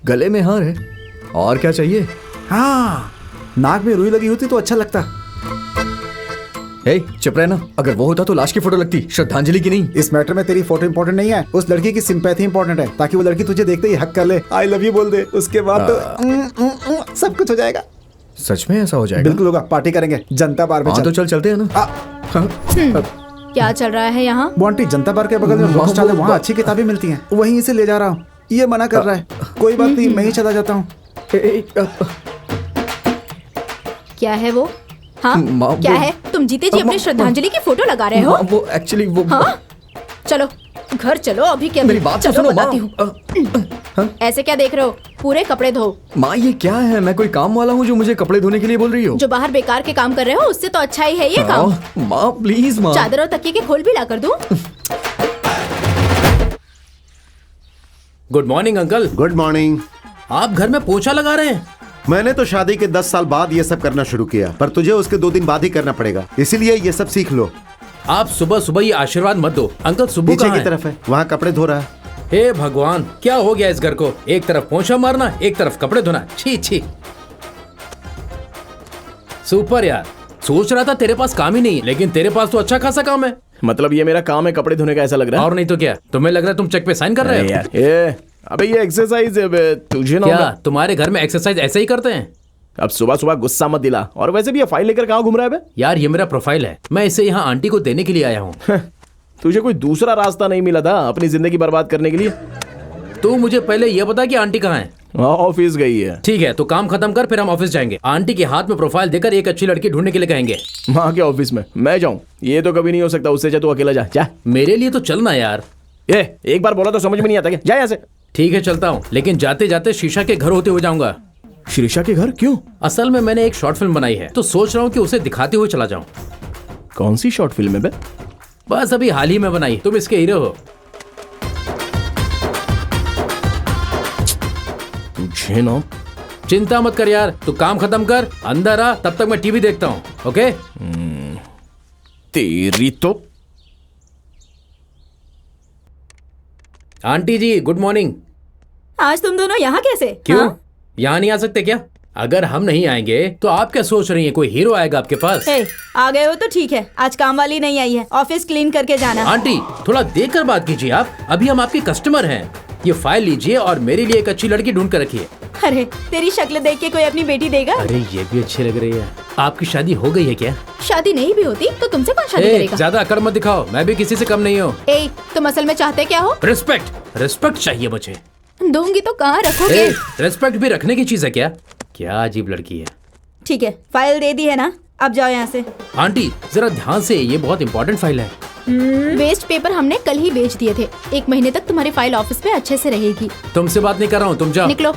गले में हार है, और क्या चाहिए? हाँ, नाक में रुई लगी होती तो अच्छा लगता। चुप रहना। अगर वो होता तो लाश की फोटो लगती, श्रद्धांजलि की नहीं। इस मैटर में तेरी फोटो इंपॉर्टेंट नहीं है, उस लड़की की सिंपैथी इंपॉर्टेंट है, ताकि वो लड़की तुझे देखते ही हक कर ले, आई लव यू बोल दे। उसके बाद तो सब कुछ हो जाएगा। सच में ऐसा हो जाएगा? बिल्कुल होगा। पार्टी करेंगे जनता बार में। तो चल चलते हैं ना। क्या चल रहा है यहाँ? बॉन्टी, जनता बार के बगल में बुक स्टॉल है, वहाँ अच्छी किताबें मिलती हैं, वहीं इसे ले जा रहा हूँ। ये मना कर रहा है। कोई बात नहीं, मैं ही चला जाता हूँ। क्या है वो? हाँ, क्या है? तुम जीते जी अपनी श्रद्धांजलि की फोटो लगा रहे हो? वो एक्चुअली वो हाँ? चलो घर चलो अभी। क्या मेरी बात चलो सुनो, बताती हूँ। ऐसे क्या देख रहे हो? पूरे कपड़े धो। माँ ये क्या है? मैं कोई काम वाला हूँ जो मुझे कपड़े धोने के लिए बोल रही हो? जो बाहर बेकार के काम कर रहे हो उससे तो अच्छा ही है ये काम। माँ प्लीज माँ। चादर और तकिए के खोल भी ला कर दूं? Good morning uncle. Good morning. आप घर में पोछा लगा रहे हैं? मैंने तो शादी के 10 साल बाद ये सब करना शुरू किया, पर तुझे उसके 2 दिन बाद ही करना पड़ेगा, इसीलिए ये सब सीख लो। आप सुबह सुबह ये आशीर्वाद मत दो। अंकल सुबह पीछे की तरफ है, वहाँ कपड़े धो रहा है। हे भगवान, क्या हो गया इस घर को? एक तरफ पोछा मारना, एक तरफ कपड़े धोना। छी छी। सुपर यार, सोच रहा था तेरे पास काम ही नहीं है, लेकिन तेरे पास तो अच्छा खासा काम है। मतलब ये मेरा काम है कपड़े धोने का, ऐसा लग रहा है? और नहीं तो क्या? तुम्हें लग रहा है तुम चेक पे साइन कर रहे हो? यार अबे ये एक्सरसाइज है बे, तुझे ना क्या तुम्हारे घर में एक्सरसाइज ऐसे ही करते हैं? अब सुबह सुबह गुस्सा मत दिला। और वैसे भी ये फाइल लेकर कहाँ घूम रहा है बे? यार ये मेरा प्रोफाइल है, मैं इसे यहाँ आंटी को देने के लिए आया हूँ। तुझे कोई दूसरा रास्ता नहीं मिला था अपनी जिंदगी बर्बाद करने के लिए? तू मुझे पहले ये बता कि आंटी कहाँ है? ऑफिस गई है। ठीक है, तो काम खत्म कर, फिर हम ऑफिस जाएंगे। आंटी के हाथ में प्रोफाइल देकर एक अच्छी लड़की ढूंढने के लिए कहेंगे। माँ के ऑफिस में मैं जाऊँ? ये तो कभी नहीं हो सकता। उससे जा तू अकेला जा। मेरे लिए तो चलना यार। एक बार बोला तो समझ में नहीं आता क्या? जा यहाँ से। ठीक है चलता हूँ, लेकिन जाते जाते शीशा के घर होते हुए जाऊंगा। शीशा के घर? क्यों? असल में मैंने एक शॉर्ट फिल्म बनाई है, तो सोच रहा हूँ कि उसे दिखाते हुए चला जाऊँ। कौन सी शॉर्ट फिल्म है बे? बस अभी हाल ही में बनाई, तुम इसके हीरो हो। तुझे ना चिंता मत कर यार, तू काम खत्म कर, अंदर आ, तब तक मैं टीवी देखता हूँ। ओके? तेरी तो। आंटी जी गुड मॉर्निंग। आज तुम दोनों यहाँ कैसे? क्यों? हाँ? यहाँ नहीं आ सकते क्या? अगर हम नहीं आएंगे तो आप क्या सोच रही हैं कोई हीरो आएगा आपके पास? आ गए हो तो ठीक है, आज काम वाली नहीं आई है, ऑफिस क्लीन करके जाना। आंटी थोड़ा देख कर बात कीजिए आप, अभी हम आपके कस्टमर हैं। ये फाइल लीजिए और मेरे लिए एक अच्छी लड़की ढूंढ कर रखिए। अरे तेरी शक्ल देख के कोई अपनी बेटी देगा? अरे ये भी अच्छी लग रही है। आपकी शादी हो गई है क्या? शादी नहीं भी होती तो तुमसे कौन शादी करेगा? ज्यादा अकड़ मत दिखाओ, मैं भी किसी से कम नहीं हूँ। तुम असल में चाहते क्या हो? रिस्पेक्ट चाहिए मुझे। दूंगी तो कहाँ रखोगे? रिस्पेक्ट भी रखने की चीज है क्या? क्या अजीब लड़की है। ठीक है, फाइल दे दी है ना, अब जाओ यहाँ से। आंटी जरा ध्यान से, ये बहुत इंपॉर्टेंट फाइल है। वेस्ट पेपर हमने कल ही बेच दिए थे, 1 महीने तक तुम्हारी फाइल ऑफिस में अच्छे से रहेगी। तुमसे बात नहीं कर रहा हूँ, तुम जाओ। निकलो।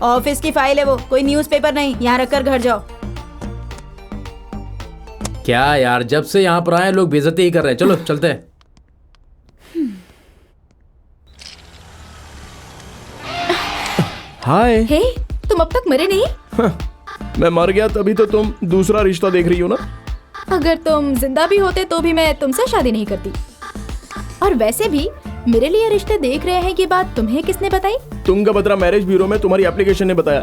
ऑफिस की फाइल है वो, कोई न्यूज़पेपर नहीं, यहाँ रखकर घर जाओ। क्या यार, जब से यहाँ पर आए लोग बेइज्जती ही कर रहे हैं। चलो चलते हैं। हाय। हे, तुम अब तक मरे नहीं? मैं मर गया तभी तो तुम दूसरा रिश्ता देख रही हो ना? अगर तुम जिंदा भी होते तो भी मैं तुमसे शादी नहीं करती। और वैसे भी मेरे लिए रिश्ते देख रहे हैं, ये बात तुम्हें किसने बताई? तुंगभद्रा मैरिज ब्यूरो में तुम्हारी एप्लीकेशन ने बताया।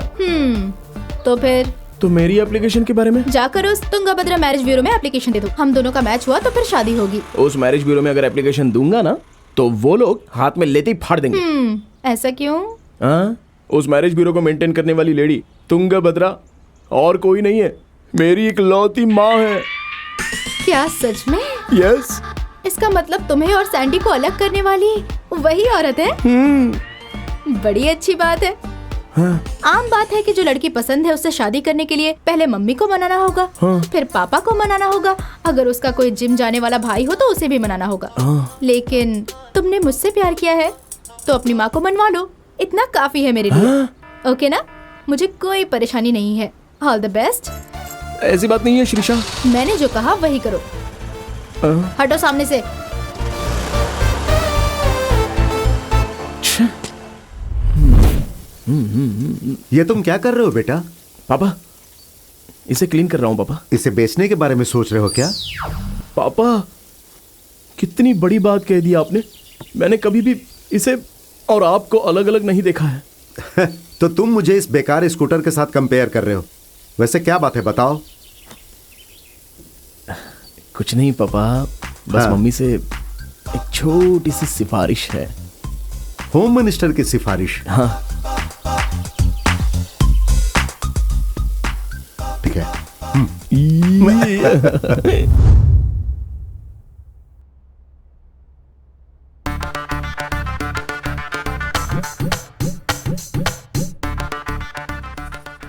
तो फिर तो मेरी एप्लीकेशन के बारे में? जाकर उस तुंगभद्रा मैरिज ब्यूरो में एप्लीकेशन दे दो। हम दोनों का मैच हुआ तो फिर शादी होगी। उस मैरिज ब्यूरो में अगर एप्लीकेशन दूंगा ना तो वो लोग हाथ में लेते ही फाड़ देंगे। ऐसा क्यों? हाँ, उस मैरिज ब्यूरो को मेंटेन करने वाली लेडी तुंगभद्रा और कोई नहीं है, मेरी इकलौती माँ है। क्या सच में? यस। इसका मतलब तुम्हें और सैंडी को अलग करने वाली वही औरत है? बड़ी अच्छी बात है। आम बात है कि जो लड़की पसंद है उससे शादी करने के लिए पहले मम्मी को मनाना होगा, फिर पापा को मनाना होगा, अगर उसका कोई जिम जाने वाला भाई हो तो उसे भी मनाना होगा। लेकिन तुमने मुझसे प्यार किया है तो अपनी माँ को मनवा लो, इतना काफी है मेरे लिए। ओके ना? मुझे कोई परेशानी नहीं है। All the best. ऐसी बात नहीं है श्रीषा। मैंने जो कहा वही करो। हटो सामने से। ये तुम क्या कर रहे हो बेटा? पापा, इसे क्लीन कर रहा हूँ पापा। इसे बेचने के बारे में सोच रहे हो क्या? पापा, कितनी बड़ी बात कह दी आपने। मैंने कभी भी इसे और आपको अलग अलग नहीं देखा है। तो तुम मुझे इस बेकार स्कूटर के साथ कंपेयर कर रहे हो। वैसे क्या बात है बताओ। कुछ नहीं पापा, बस मम्मी से एक छोटी सी सिफारिश है। होम मिनिस्टर की सिफारिश? हाँ। ठीक है।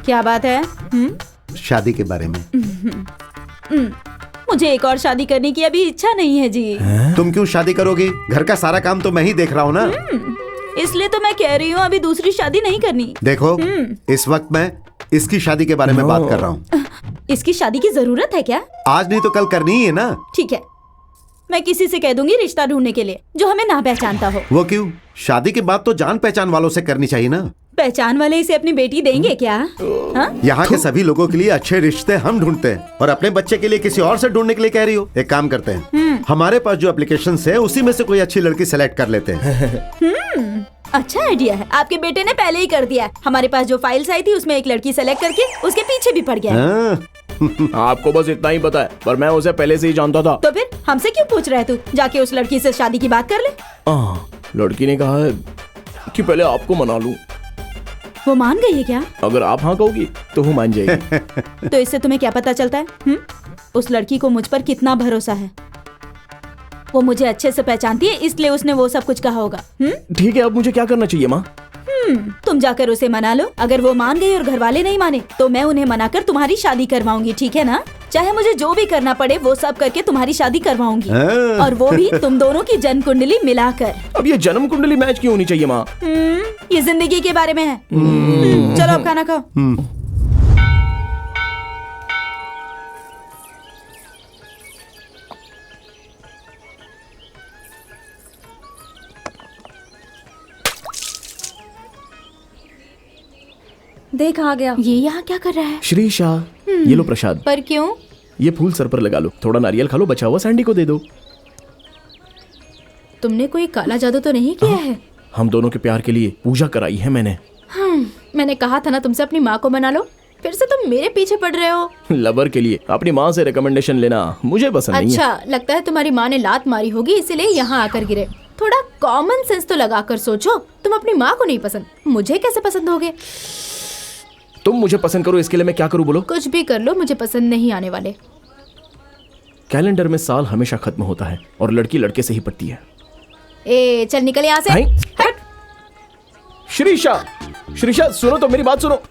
क्या बात है? शादी के बारे में। मुझे एक और शादी करने की अभी इच्छा नहीं है जी। तुम क्यों शादी करोगी? घर का सारा काम तो मैं ही देख रहा हूँ ना। इसलिए तो मैं कह रही हूँ अभी दूसरी शादी नहीं करनी। देखो, इस वक्त मैं इसकी शादी के बारे में बात कर रहा हूँ। इसकी शादी की जरूरत है क्या? आज नहीं तो कल करनी ही है ना। ठीक है, मैं किसी से कह दूंगी रिश्ता ढूंढने के लिए जो हमें ना पहचानता हो। वो क्यों? शादी के बाद तो जान पहचान वालों से करनी चाहिए ना। पहचान वाले इसे अपनी बेटी देंगे क्या? यहाँ के सभी लोगों के लिए अच्छे रिश्ते हम ढूंढते हैं और अपने बच्चे के लिए किसी और से ढूंढने के लिए कह रही हो। एक काम करते हैं, हमारे पास जो एप्लीकेशन है उसी में से कोई अच्छी लड़की सेलेक्ट कर लेते हैं। अच्छा आइडिया है। आपके बेटे ने पहले ही कर दिया। हमारे पास जो फाइल्स आई थी उसमें एक लड़की सेलेक्ट करके उसके पीछे भी पड़ गया। आपको बस इतना ही पता है, पर मैं उसे पहले से ही जानता था। तो फिर हमसे क्यों पूछ रहे तू? जाके उस लड़की से शादी की बात कर ले। लड़की ने कहा है कि पहले आपको मना लूं। वो मान गई है क्या? अगर आप हाँ कहोगी तो वो मान जाएगी। तो इससे तुम्हें क्या पता चलता है? उस लड़की को मुझ पर कितना भरोसा है। वो मुझे अच्छे से पहचानती है, इसलिए उसने वो सब कुछ कहा होगा। ठीक है, अब मुझे क्या करना चाहिए माँ? तुम जाकर उसे मना लो। अगर वो मान गई और घर वाले नहीं माने तो मैं उन्हें मनाकर तुम्हारी शादी करवाऊंगी, ठीक है ना? चाहे मुझे जो भी करना पड़े वो सब करके तुम्हारी शादी करवाऊंगी, और वो भी तुम दोनों की जन्म कुंडली मिलाकर। अब ये जन्म कुंडली मैच क्यों होनी चाहिए माँ? ये जिंदगी के बारे में है। चलो अब खाना खाओ। देख आ गया। ये यहाँ क्या कर रहा है? श्रीषा, ये लो प्रसाद। पर क्यों? ये फूल सर पर लगा लो, थोड़ा नारियल खा लो, बचा हुआ सैंडी को दे दो। तुमने कोई काला जादू तो नहीं किया है? हम दोनों के प्यार के लिए पूजा कराई है मैंने। मैंने कहा था ना तुमसे अपनी माँ को मना लो, फिर से तुम मेरे पीछे पड़ रहे हो। लवर के लिए अपनी माँ से रिकमेंडेशन लेना मुझे पसंद नहीं है। अच्छा, लगता है तुम्हारी माँ ने लात मारी होगी इसीलिए यहाँ आकर गिरे। थोड़ा कॉमन सेंस तो लगा कर सोचो। तुम अपनी माँ को नहीं पसंद, मुझे कैसे पसंद होगे? तुम मुझे पसंद करो, इसके लिए मैं क्या करूँ बोलो? कुछ भी कर लो, मुझे पसंद नहीं आने वाले। कैलेंडर में साल हमेशा खत्म होता है और लड़की लड़के से ही पड़ती है। ए चल निकल यहाँ से। हट। श्रीषा, श्रीषा सुनो तो, मेरी बात सुनो।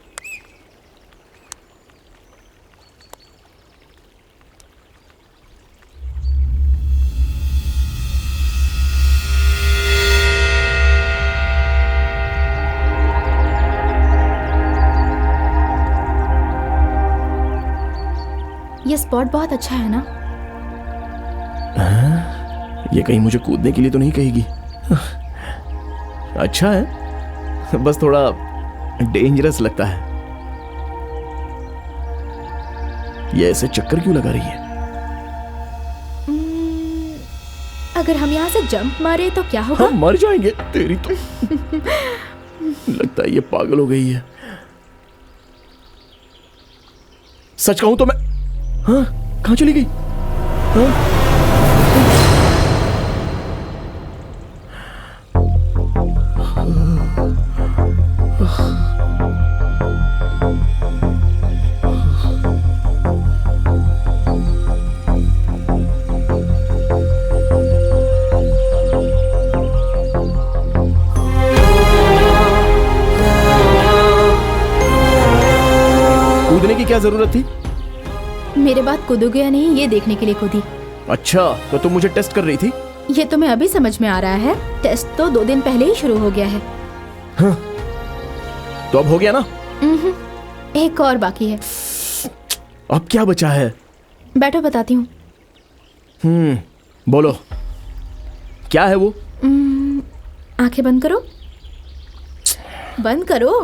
ये स्पॉट बहुत अच्छा है ना? ये कहीं मुझे कूदने के लिए तो नहीं कहेगी? अच्छा है, बस थोड़ा डेंजरस लगता है। ये ऐसे चक्कर क्यों लगा रही है? अगर हम यहाँ से जंप मारे तो क्या होगा? हम मर जाएंगे। तेरी तो लगता है ये पागल हो गई है। सच कहूं तो मैं, हाँ, कहाँ चली गई? हाँ? की क्या जरूरत थी? मेरे बाद कूदोगे या नहीं ये देखने के लिए कूदी। अच्छा, तो तुम मुझे टेस्ट कर रही थी? ये तुम्हें अभी समझ में आ रहा है? टेस्ट तो 2 दिन पहले ही शुरू हो गया है। तो अब हो गया ना? एक और बाकी है। अब क्या बचा है? बैठो बताती हूँ। बोलो, क्या है वो? आंखें बंद करो। बंद करो।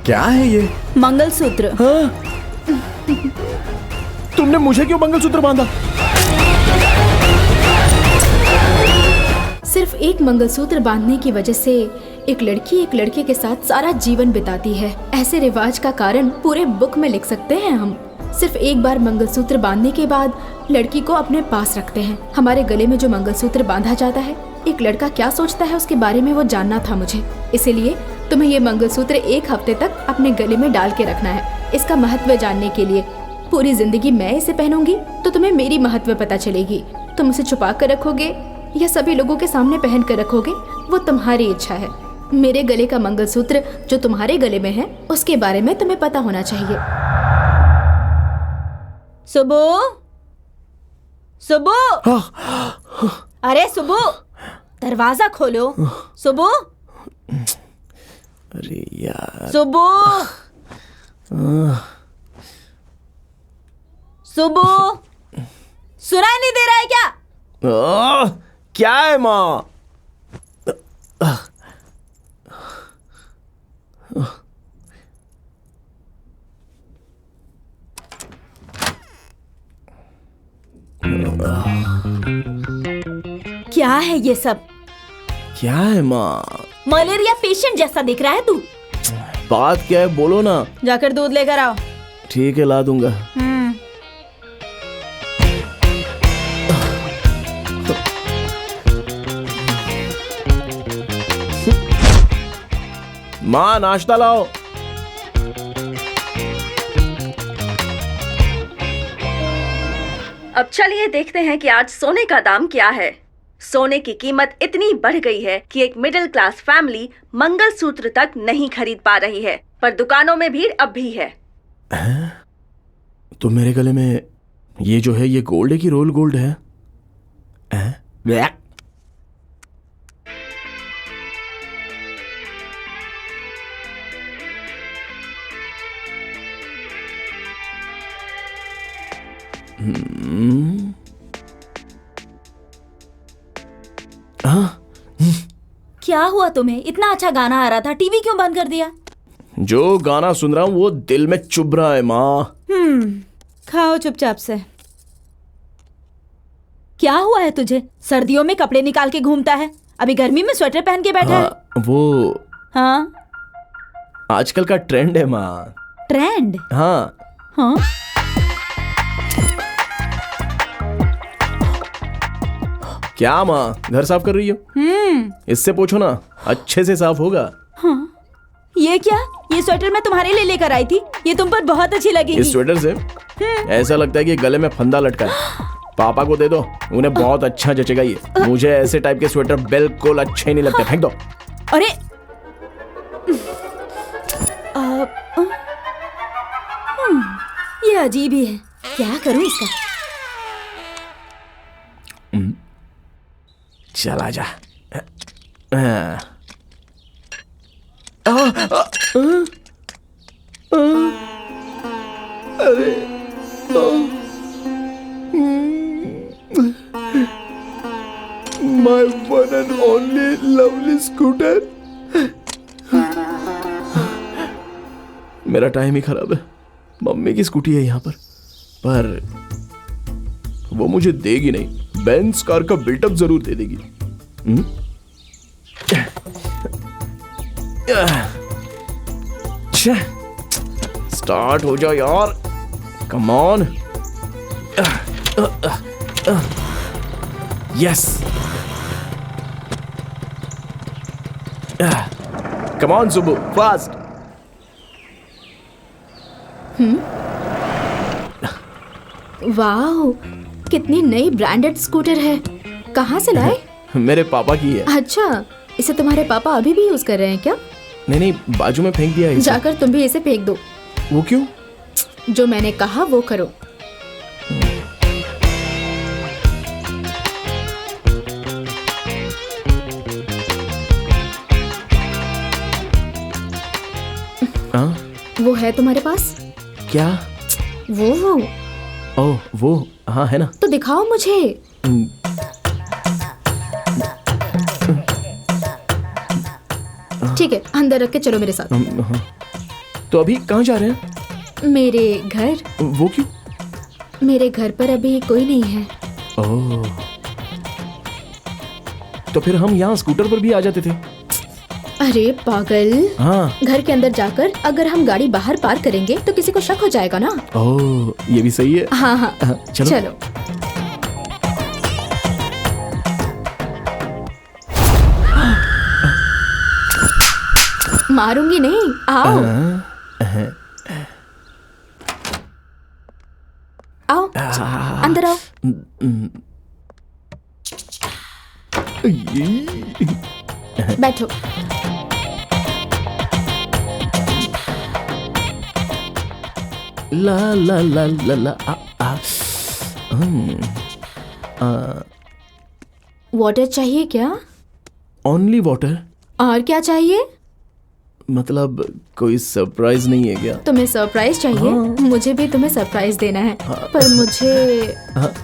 क्या है ये? मंगलसूत्र। तुमने मुझे क्यों मंगलसूत्र बांधा? सिर्फ एक मंगलसूत्र बांधने की वजह से एक लड़की एक लड़के के साथ सारा जीवन बिताती है। ऐसे रिवाज का कारण पूरे बुक में लिख सकते हैं हम। सिर्फ एक बार मंगलसूत्र बांधने के बाद लड़की को अपने पास रखते हैं। हमारे गले में जो मंगलसूत्र बांधा जाता है, एक लड़का क्या सोचता है उसके बारे में वो जानना था मुझे। इसीलिए तुम्हें ये मंगलसूत्र 1 हफ्ते तक अपने गले में डाल के रखना है। इसका महत्व जानने के लिए पूरी जिंदगी मैं इसे पहनूंगी तो तुम्हें मेरी महत्व पता चलेगी। तुम इसे छुपा कर रखोगे या सभी लोगों के सामने पहन कर रखोगे, वो तुम्हारी इच्छा है। मेरे गले का मंगलसूत्र जो तुम्हारे गले में है उसके बारे में तुम्हें पता होना चाहिए। सुबु, सुबु, अरे सुबु, दरवाजा खोलो। सुबु, अरे यार। सुबु, सुबु, सुनाई नहीं दे रहा है क्या? क्या है माँ? क्या है ये सब? क्या है माँ? मलेरिया पेशेंट जैसा दिख रहा है तू। बात क्या है बोलो ना। जाकर दूध लेकर आओ। ठीक है, ला दूंगा। माँ, नाश्ता लाओ। अब चलिए देखते हैं कि आज सोने का दाम क्या है। सोने की कीमत इतनी बढ़ गई है कि एक मिडिल क्लास फैमिली मंगलसूत्र तक नहीं खरीद पा रही है, पर दुकानों में भीड़ अब भी है। तो मेरे गले में ये जो है, ये गोल्ड है कि रोल गोल्ड है? क्या हुआ तुम्हें? इतना अच्छा गाना आ रहा था, टीवी क्यों बंद कर दिया? जो गाना सुन रहा हूँ वो दिल में चुभ रहा है माँ। खाओ चुपचाप से। क्या हुआ है तुझे? सर्दियों में कपड़े निकाल के घूमता है, अभी गर्मी में स्वेटर पहन के बैठा है। वो हाँ, आजकल का ट्रेंड है माँ। ट्रेंड? हाँ। हाँ, क्या माँ, घर साफ कर रही हो? इससे पूछो ना, अच्छे से साफ होगा। हाँ। ये क्या? ये स्वेटर मैं तुम्हारे लिए लेकर आई थी, ये तुम पर बहुत अच्छी लगेगी। इस स्वेटर से ऐसा लगता है कि गले में फंदा लटका है। पापा को दे दो, उन्हें बहुत अच्छा जचेगा ये। मुझे ऐसे टाइप के स्वेटर बिल्कुल अच्छे नहीं लगते, फेंक दो। अरे ये अजीब ही है, क्या करूं इसका? चला जा। स्कूटर। मेरा टाइम ही खराब है। मम्मी की स्कूटी है यहाँ पर वो मुझे देगी नहीं। बेंज कार का बिल्टअप जरूर दे देगी। स्टार्ट हो जाओ यार, come on. Yes, come on Subbu, fast. वाह, कितनी नई ब्रांडेड स्कूटर है। कहाँ से लाए? मेरे पापा की है। अच्छा, इसे तुम्हारे पापा अभी भी यूज कर रहे हैं क्या? नहीं, बाजू में फेंक दिया है इसे। जाकर तुम भी इसे फेंक दो। वो क्यों? जो मैंने कहा वो करो। हाँ? वो है तुम्हारे पास? क्या? वो ओह, वो हाँ है ना। तो दिखाओ मुझे। ठीक है, अंदर रख के चलो मेरे साथ। हाँ। तो अभी कहाँ जा रहे हैं? मेरे घर। वो क्यों? मेरे घर पर अभी कोई नहीं है। ओह, तो फिर हम यहाँ स्कूटर पर भी आ जाते थे। अरे पागल। हाँ। घर के अंदर जाकर अगर हम गाड़ी बाहर पार्क करेंगे तो किसी को शक हो जाएगा ना। ओह, ये भी सही है। हाँ, चलो। मारूंगी नहीं, आओ। आओ, अंदर आओ। बैठो। ला ला ला ला ला वाटर चाहिए क्या? Only water. और क्या चाहिए? मतलब कोई सरप्राइज नहीं है क्या? तुम्हें सरप्राइज चाहिए? मुझे भी तुम्हें सरप्राइज देना है। पर मुझे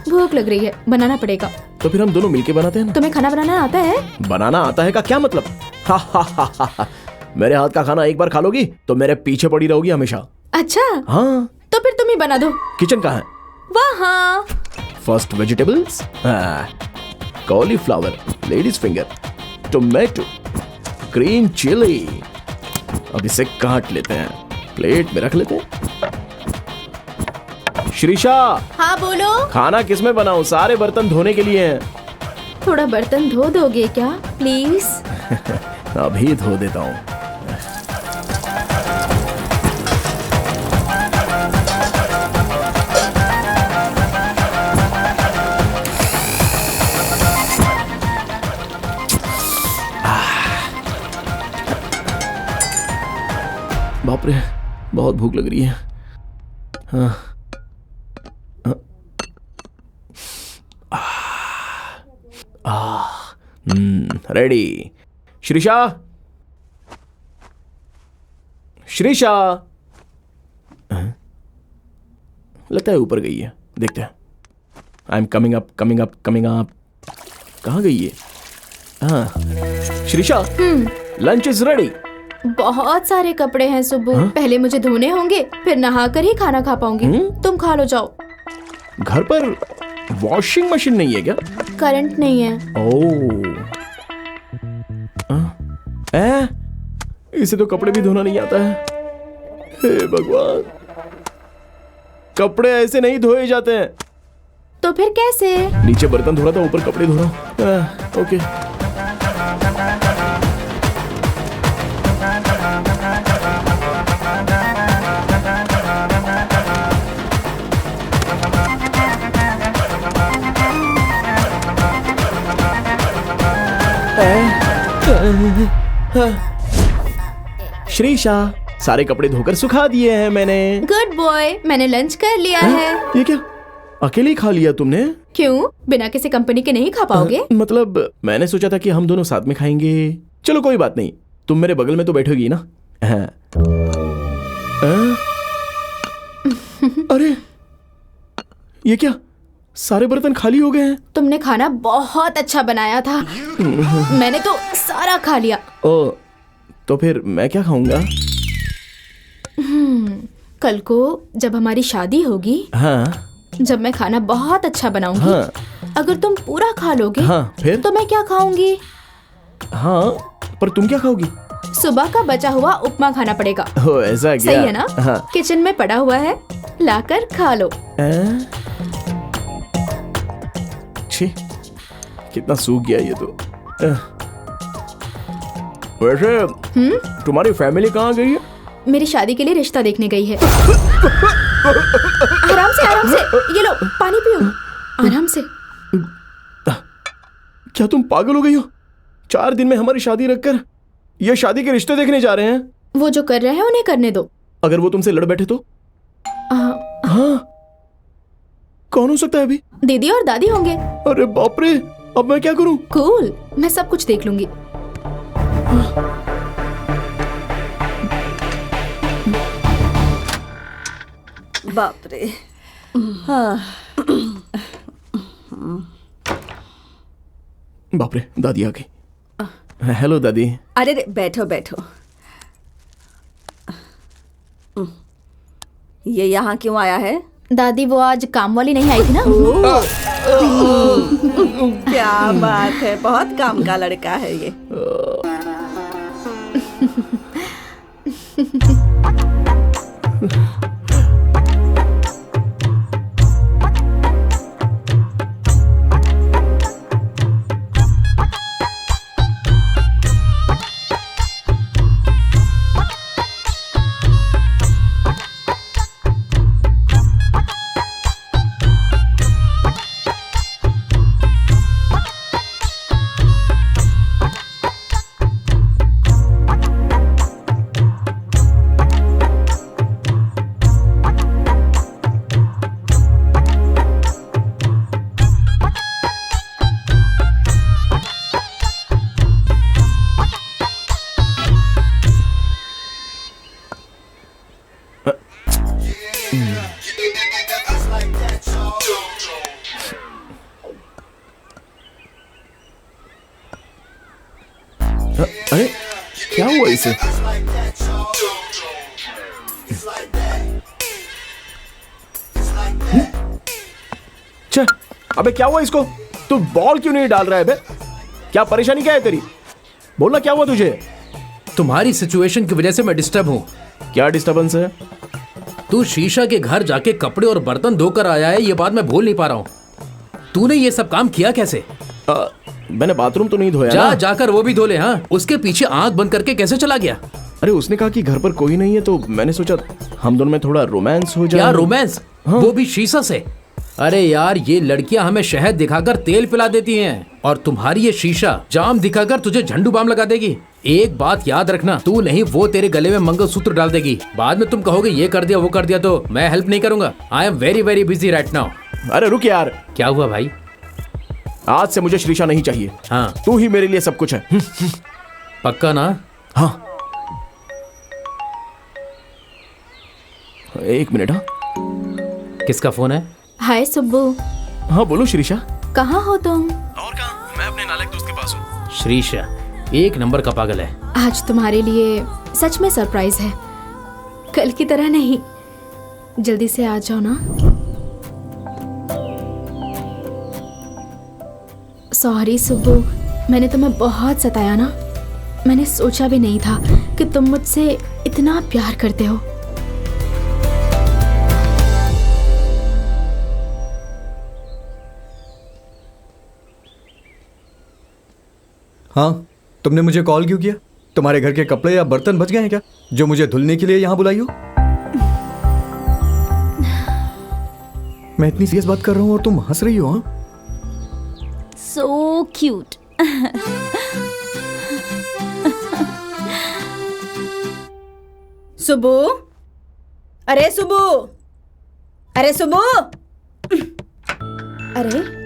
भूख लग रही है, बनाना पड़ेगा। तो फिर हम दोनों मिलके बनाते हैं ना। तुम्हें खाना बनाना आता है? बनाना आता है का क्या मतलब? मेरे हाथ का खाना एक बार खा लोगी तो मेरे पीछे पड़ी रहोगी हमेशा। अच्छा, हाँ। तो फिर तुम ही बना दो। किचन कहाँ है? वहाँ। First vegetables, cauliflower, ladies finger, tomato, green chilli. अब इसे काट लेते हैं, प्लेट में रख लेते हैं। श्रीषा। हाँ बोलो। खाना किसमें बनाऊं? सारे बर्तन धोने के लिए हैं। थोड़ा बर्तन धो दोगे क्या प्लीज? अभी धो देता हूँ। बाप रे, बहुत भूख लग रही है। हाँ। रेडी। श्रीषा, श्रीषा। लगता है ऊपर गई है, देखते हैं। I am coming up, coming up, coming up. कहाँ गई है? हाँ, श्रीषा, लंच इज रेडी। बहुत सारे कपड़े हैं सुबह। पहले मुझे धोने होंगे, फिर नहाकर ही खाना खा पाऊंगी। तुम खा लो, जाओ। घर पर वॉशिंग मशीन नहीं है क्या? करंट नहीं है। ओह, इसे तो कपड़े भी धोना नहीं आता है। हे भगवान, कपड़े ऐसे नहीं धोए जाते हैं। तो फिर कैसे? नीचे बर्तन धो रहा था, ऊपर कपड़े धो रहा हूं। ओके। श्रीषा, सारे कपड़े धोकर सुखा दिए हैं मैंने। गुड बॉय, मैंने लंच कर लिया है। ये क्या, अकेले ही खा लिया तुमने? क्यों, बिना किसी कंपनी के नहीं खा पाओगे? मतलब मैंने सोचा था कि हम दोनों साथ में खाएंगे। चलो कोई बात नहीं, तुम मेरे बगल में तो बैठोगी ना। अरे ये क्या, सारे बर्तन खाली हो गए हैं। तुमने खाना बहुत अच्छा बनाया था। मैंने तो सारा खा लिया। ओ, तो फिर मैं क्या खाऊंगा? कल को जब हमारी शादी होगी, हाँ जब मैं खाना बहुत अच्छा बनाऊंगी, हाँ अगर तुम पूरा खा लोगे, हाँ, फिर? तो मैं क्या खाऊंगी? हाँ, पर तुम क्या खाओगी? सुबह का बचा हुआ उपमा खाना पड़ेगा। ओ, ऐसा क्या? सही है ना? हाँ। किचन में पड़ा हुआ है, लाकर खा लो। छी, कितना सूख गया ये तो। वैसे तुम्हारी फैमिली कहाँ गई है? मेरी शादी के लिए रिश्ता देखने गई है। आराम से, ये लो पानी पियो, आराम से। क्या तुम पागल हो गई हो? 4 दिन में हमारी शादी रखकर ये शादी के रिश्ते देखने जा रहे हैं? वो जो कर रहे हैं उन्हें करने दो। अगर वो तुमसे लड़ बैठे तो? हाँ, कौन हो सकता है अभी? दीदी और दादी होंगे। अरे बाप रे, अब मैं क्या करूं? कूल, मैं सब कुछ देख लूंगी। बाप रे। हाँ। बाप रे, दादी आ गई। हेलो दादी। अरे रे, बैठो बैठो। ये यहाँ क्यों आया है? दादी वो आज काम वाली नहीं आई थी ना। क्या बात है, बहुत काम का लड़का है ये। अरे क्या हुआ इसे? छे, अबे क्या हुआ इसको? तू बॉल क्यों नहीं डाल रहा है बे? क्या परेशानी क्या है तेरी? बोलना क्या हुआ तुझे? तुम्हारी सिचुएशन की वजह से मैं डिस्टर्ब हूँ। क्या डिस्टर्बेंस है? तू शीशा के घर जाके कपड़े और बर्तन धोकर आया है, ये बात मैं भूल नहीं पा रहा हूँ। तूने ये सब काम किया कैसे? मैंने बाथरूम तो नहीं धोया जा जाकर वो भी धो ले। हाँ, उसके पीछे आंख बंद करके कैसे चला गया? अरे उसने कहा कि घर पर कोई नहीं है, तो मैंने सोचा हम दोनों में थोड़ा रोमांस हो जाए। क्या रोमांस? हाँ। वो भी शीशा से? अरे यार, ये लड़कियां हमें शहद दिखाकर तेल पिला देती हैं, और तुम्हारी ये शीशा जाम दिखाकर तुझे झंडू बाम लगा देगी। एक बात याद रखना, तू नहीं वो तेरे गले में मंगलसूत्र डाल देगी। बाद में तुम कहोगे ये कर दिया वो कर दिया, तो मैं हेल्प नहीं करूंगा। I am very very busy right now. अरे रुक यार। क्या हुआ भाई? आज से मुझे श्रीशा नहीं चाहिए। हाँ, तू ही मेरे लिए सब कुछ है। पक्का ना? हाँ, एक मिनट। हाँ, किसका फोन है? हाय सुब्बू। हाँ बोलो श्रीशा। कहाँ हो तुम? और कहाँ, मैं अपने नालायक दोस्त के पास हूँ। श्रीशा एक नंबर का पागल है। आज तुम्हारे लिए सच में सरप्राइज है, कल की तरह नहीं। जल्दी से आ जाओ ना। सॉरी सुब्बू, मैंने तुम्हें बहुत सताया ना। मैंने सोचा भी नहीं था कि तुम मुझसे इतना प्यार करते हो। हाँ, तुमने मुझे कॉल क्यों किया? तुम्हारे घर के कपड़े या बर्तन बच गए हैं क्या, जो मुझे धुलने के लिए यहाँ बुलाई हो? मैं इतनी सीरियस बात कर रहा हूँ और तुम हंस रही हो। हाँ, सो क्यूट। सुबू, अरे सुबू, अरे सुबू, अरे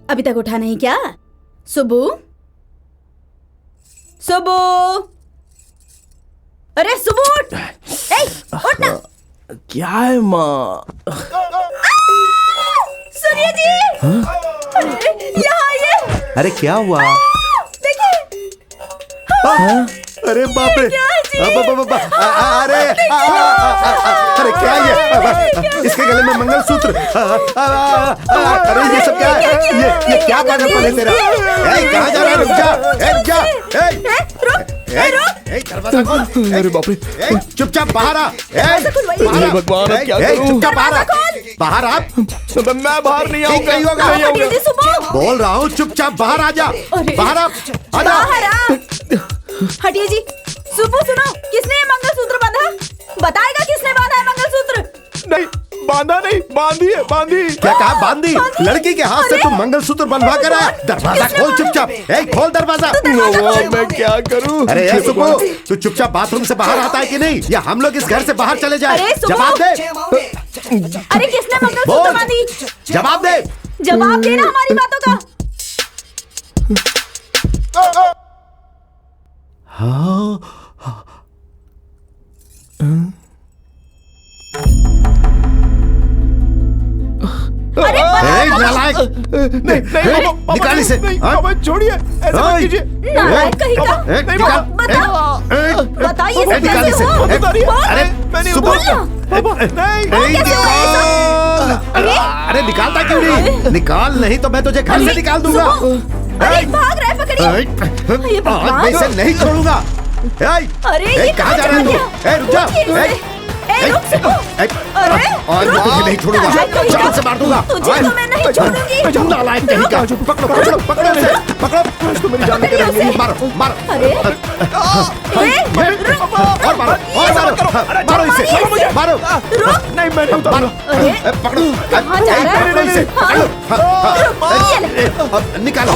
अभी तक उठा नहीं क्या? सुबू, सुबू, अरे सुबू उठ, उठ ना। क्या है माँ? सुनिए जी, अरे यहाँ आइए। अरे क्या हुआ? देखिए, अरे बाप रे! अरे अरे क्या ये? इसके गले में मंगलसूत्र! अरे ये सब क्या है? ये क्या पागलपन है तेरा? कहाँ जा रहा है? रुक जा! रुक जा! दरवाजा खोल! अरे बाप रे! चुपचाप बाहर आ! अरे भगवान, अब क्या करूं? चुपचाप बाहर आ! बाहर आ! मैं बाहर नहीं आऊंगा। नहीं होगा। नहीं आऊंगा। जी सुबह। बोल रहा हूँ चुपचाप बाहर आ जा! बाहर आ! बाहर आ। हटिए जी। सुबह सुनो, किसने ये मंगलसूत्र बांधा? बताएगा किसने बांधा है मंगलसूत्र? नहीं, बांधा नहीं, बांधी है, बांधी। क्या कहा? बांधी? लड़की के हाथ से तुम मंगलसूत्र बनवा कर आया? दरवाजा खोल चुपचाप! खोल दरवाजा! मैं क्या करूं? अरे सुबह, तू चुपचाप बाथरूम से बाहर आता है कि नहीं, या हम लोग इस घर से बाहर चले जाए? अरे सुबह! जवाब दे! अरे किसने मंगलसूत्र बोल! बांधी? जवाब दे! जवाब देना हमारी बातों का। अरे नालायक! नहीं, पापा, निकाल इसे! नहीं, पापा, छोड़िए, ऐसा मत कीजिए। नालायक कहीं का। नहीं, निकाल! बताइए सब निकाल कैसे इसे! हुआ? अरे मैं नहीं सुबह! पापा, नहीं, निकाल! अरे निकालता क्यों नहीं? निकाल, नहीं तो मैं तुझे घर से निकाल दूंगा। अरे भाग रहा है, पकड़िए। ये भगवान। आज मैं इसे नहीं छोड़ूंगा। अरे ये कहाँ जा रहा है तू? रुक जा! रुक सुबह। अरे आज मैं तुझे नहीं छोड़ूंगा, जान से मार दूंगा। तुझे तो मैं नहीं छोड़ूंगी। नालायक कहीं का! पकड़ो उसे! पकड़ो! तो मेरी जान लेके रहेंगे। मारो! मारो! अरे और मारो इसे! मारो! नहीं, मैं नहीं उतारूंगा। अरे पकड़ो! कहाँ जा रहा है? इसे! निकालो!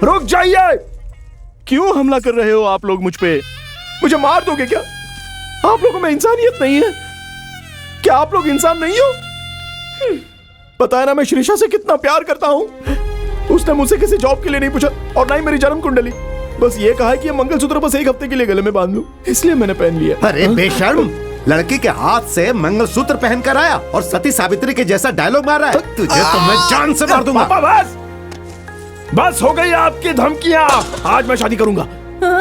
रुक जाइए! क्यों हमला कर रहे हो आप लोग मुझ पे? मुझे मार दोगे क्या? आप लोगों में इंसानियत नहीं है क्या? आप लोग इंसान नहीं हो? पता है ना मैं श्रीषा से कितना प्यार करता हूँ। उसने मुझसे किसी जॉब के लिए नहीं पूछा और ना ही मेरी जन्म कुंडली। बस ये कहा है कि ये मंगलसूत्र बस एक हफ्ते के लिए गले में बांध लूं, इसलिए मैंने पहन लिया। अरे बेशर्म! लड़की के हाथ से मंगलसूत्र पहन कर आया और सती सावित्री के जैसा डायलॉग मार रहा है। तुझे तो मैं जान से मार दूंगा। पापा बस हो गई आपकी धमकियां। आज मैं शादी करूंगा।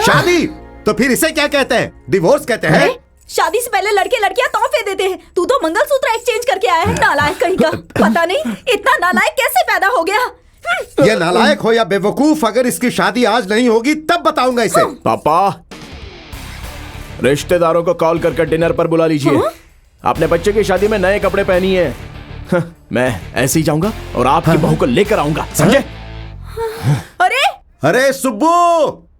शादी? तो फिर इसे क्या कहते हैं? डिवोर्स कहते हैं। शादी से पहले लड़के लड़कियां तोहफे देते हैं। तू तो मंगलसूत्र एक्सचेंज करके आया है, नालायक कहीं का। पता नहीं इतना नालायक कैसे पैदा हो गया। ये नालायक हो या बेवकूफ, अगर इसकी शादी आज नहीं होगी तब बताऊंगा इसे। पापा, रिश्तेदारों को कॉल करके डिनर पर बुला लीजिए। अपने बच्चे की शादी में नए कपड़े पहनी है। मैं ऐसे ही जाऊंगा और आपकी बहू को लेकर आऊंगा, समझे? अरे सुब्बू,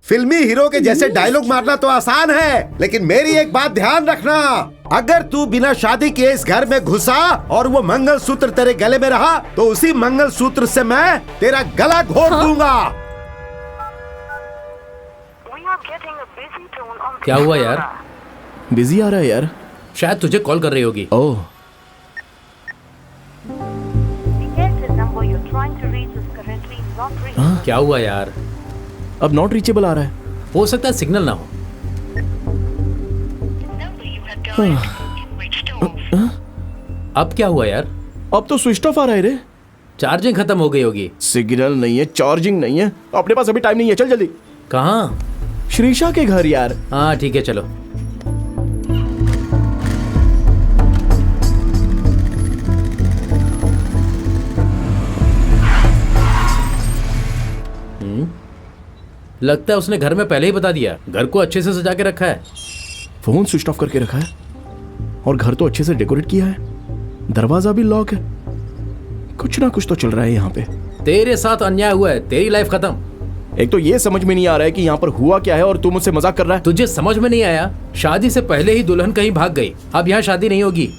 फिल्मी हीरो के जैसे डायलॉग मारना तो आसान है, लेकिन मेरी एक बात ध्यान रखना। अगर तू बिना शादी के इस घर में घुसा और वो मंगलसूत्र तेरे गले में रहा तो उसी मंगलसूत्र से मैं तेरा गला घोट दूंगा। क्या हुआ यार? बिजी आ रहा है यार। शायद तुझे कॉल कर रही होगी। ओह, क्या हुआ यार? अब नॉट रीचेबल आ रहा है। हो सकता है सिग्नल ना हो। अब क्या हुआ यार? अब तो स्विच ऑफ आ रहा है रे। चार्जिंग खत्म हो गई होगी। सिग्नल नहीं है, चार्जिंग नहीं है। अपने पास अभी टाइम नहीं है, चल जल्दी। कहाँ? श्रीषा के घर यार। हाँ ठीक है, चलो। लगता है उसने घर में पहले ही बता दिया। घर को अच्छे से सजा के रखा है। फोन स्विच ऑफ करके रखा है और घर तो अच्छे से डेकोरेट किया है। दरवाजा भी लॉक है। कुछ ना कुछ तो चल रहा है यहाँ पे। तेरे साथ अन्याय हुआ है, तेरी लाइफ खत्म। एक तो ये समझ में नहीं आ रहा है कि यहाँ पर हुआ क्या है और तू मुझसे मजाक कर रहा है। तुझे समझ में नहीं आया? शादी से पहले ही दुल्हन कहीं भाग गई। अब यहाँ शादी नहीं होगी।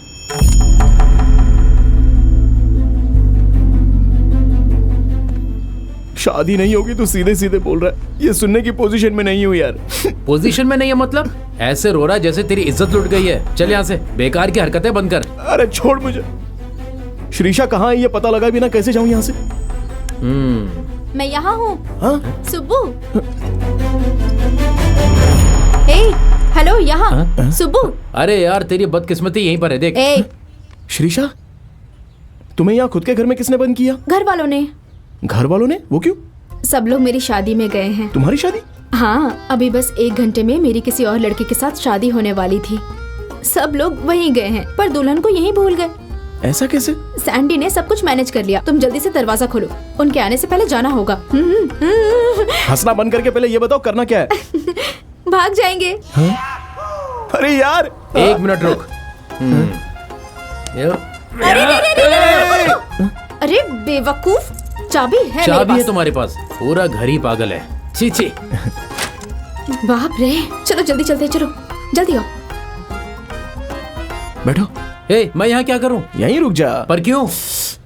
शादी नहीं होगी तो सीधे सीधे बोल रहा है। ये सुनने की पोजीशन में नहीं हूँ यार। पोजीशन में नहीं है मतलब? ऐसे रो रहा है जैसे तेरी इज्जत लुट गई है। चल यहाँ से, बेकार की हरकतें बंद कर। अरे छोड़ मुझे। श्रीषा कहाँ है ये पता लगा बिना कैसे जाऊँ यहाँ से? मैं यहाँ हूँ। हाँ? सुब्बू। हे, हेलो। हेलो यहाँ सुब्बू। अरे यार तेरी बदकिस्मती यहीं पर है, देख। ए श्रीशा, तुम्हें यहाँ खुद के घर में किसने बंद किया? घर वालों ने। घर वालों ने? वो क्यों? सब लोग मेरी शादी में गए हैं। तुम्हारी शादी? हाँ, अभी बस 1 घंटे में मेरी किसी और लड़के के साथ शादी होने वाली थी। सब लोग वहीं गए हैं, पर दुल्हन को यहीं भूल गए। ऐसा कैसे? सैंडी ने सब कुछ मैनेज कर लिया। तुम जल्दी से दरवाजा खोलो, उनके आने से पहले जाना होगा। हंसना बंद करके पहले ये बताओ करना क्या है? भाग जाएंगे। अरे यार 1 मिनट रुक। अरे बेवकूफ, चाबी है मेरे चाबी है पास। तुम्हारे पास? पूरा घर ही पागल है। छी छी। बाप रे, चलो जल्दी चलते, चलो जल्दी आओ। बैठो। मैं यहाँ क्या करूँ? यहीं रुक जा। पर क्यों?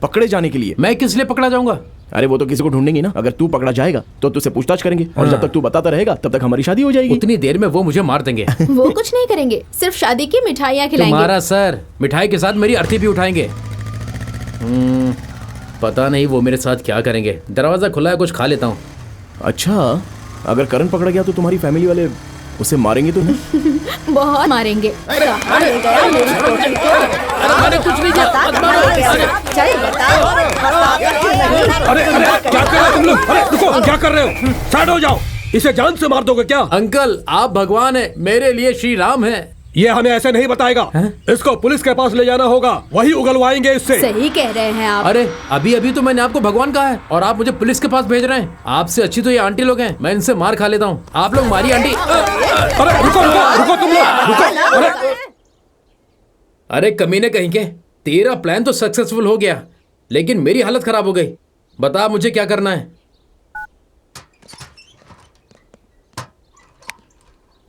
पकड़े जाने के लिए। मैं किस लिए पकड़ा जाऊंगा? अरे वो तो किसी को ढूंढेंगे ना। अगर तू पकड़ा जाएगा तो तुझसे पूछताछ करेंगे, और जब तक तू बताता रहेगा तब तक हमारी शादी हो जाएगी। उतनी देर में वो मुझे मार देंगे। वो कुछ नहीं करेंगे, सिर्फ शादी की मिठाइयाँ खिलाएंगे। तुम्हारा सर मिठाई के साथ मेरी अर्थी भी उठाएंगे। पता नहीं वो मेरे साथ क्या करेंगे। दरवाजा खुला है, कुछ खा लेता हूँ। अच्छा, अगर करण पकड़ा गया तो तुम्हारी फैमिली वाले उसे मारेंगे तो नहीं? बहुत मारेंगे। अरे कुछ नहीं किया। अरे क्या कर रहे हो तुम लोग? अरे रुको, क्या कर रहे हो? साइड हो जाओ, इसे जान से मार दोगे क्या? अंकल आप भगवान है, मेरे लिए श्री राम है। ये हमें ऐसे नहीं बताएगा। इसको पुलिस के पास ले जाना होगा, वही उगलवाएंगे इससे। सही कह रहे हैं आप। अरे अभी अभी तो मैंने आपको भगवान कहा है और आप मुझे पुलिस के पास भेज रहे हैं। आपसे अच्छी तो ये आंटी लोग हैं, मैं इनसे मार खा लेता हूँ। आप लोग मारी आंटी। अरे रुको रुको रुको तुम लोग, रुको। अरे अरे कमीने कहीं के, तेरा प्लान तो सक्सेसफुल हो गया, लेकिन मेरी हालत खराब हो गई। बता मुझे क्या करना है।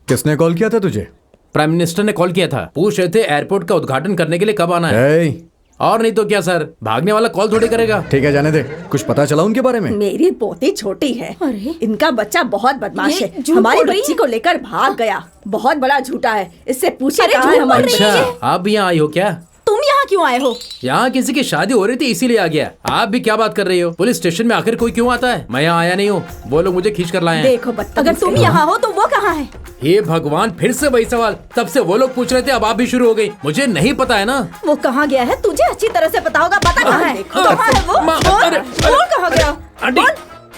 किसने कॉल किया था तुझे? प्राइम मिनिस्टर ने कॉल किया था, पूछ रहे थे एयरपोर्ट का उद्घाटन करने के लिए कब आना है। और नहीं तो क्या सर, भागने वाला कॉल थोड़ी करेगा। ठीक है जाने दे। कुछ पता चला उनके बारे में? मेरी पोती छोटी है, अरे इनका बच्चा बहुत बदमाश ये है। झूठ हमारी बोल रही बच्ची है। को लेकर भाग गया। बहुत बड़ा झूठा है, इससे पूछे अरे कहाँ है झूठ बोल हमारी रही है। अच्छा आप भी यहाँ आई हो क्या? तुम यहाँ क्यों आए हो? यहाँ किसी की शादी हो रही थी इसीलिए आ गया। आप भी क्या बात कर रही हो? पुलिस स्टेशन में आखिर कोई क्यों आता है? मैं यहाँ आया नहीं हूँ, वो लोग मुझे खींच कर लाए हैं। देखो बदतमीज अगर तुम कहीं। यहाँ हो तो वो कहाँ है? हे भगवान, फिर से वही सवाल। तब से वो लोग पूछ रहे थे, अब आप भी शुरू हो गई। मुझे नहीं पता है ना। वो कहाँ गया है तुझे अच्छी तरह से पता होगा। पता कहाँ है? कहाँ है वो? माँ, बोल, अरे, बोल कहाँ गया? आंटी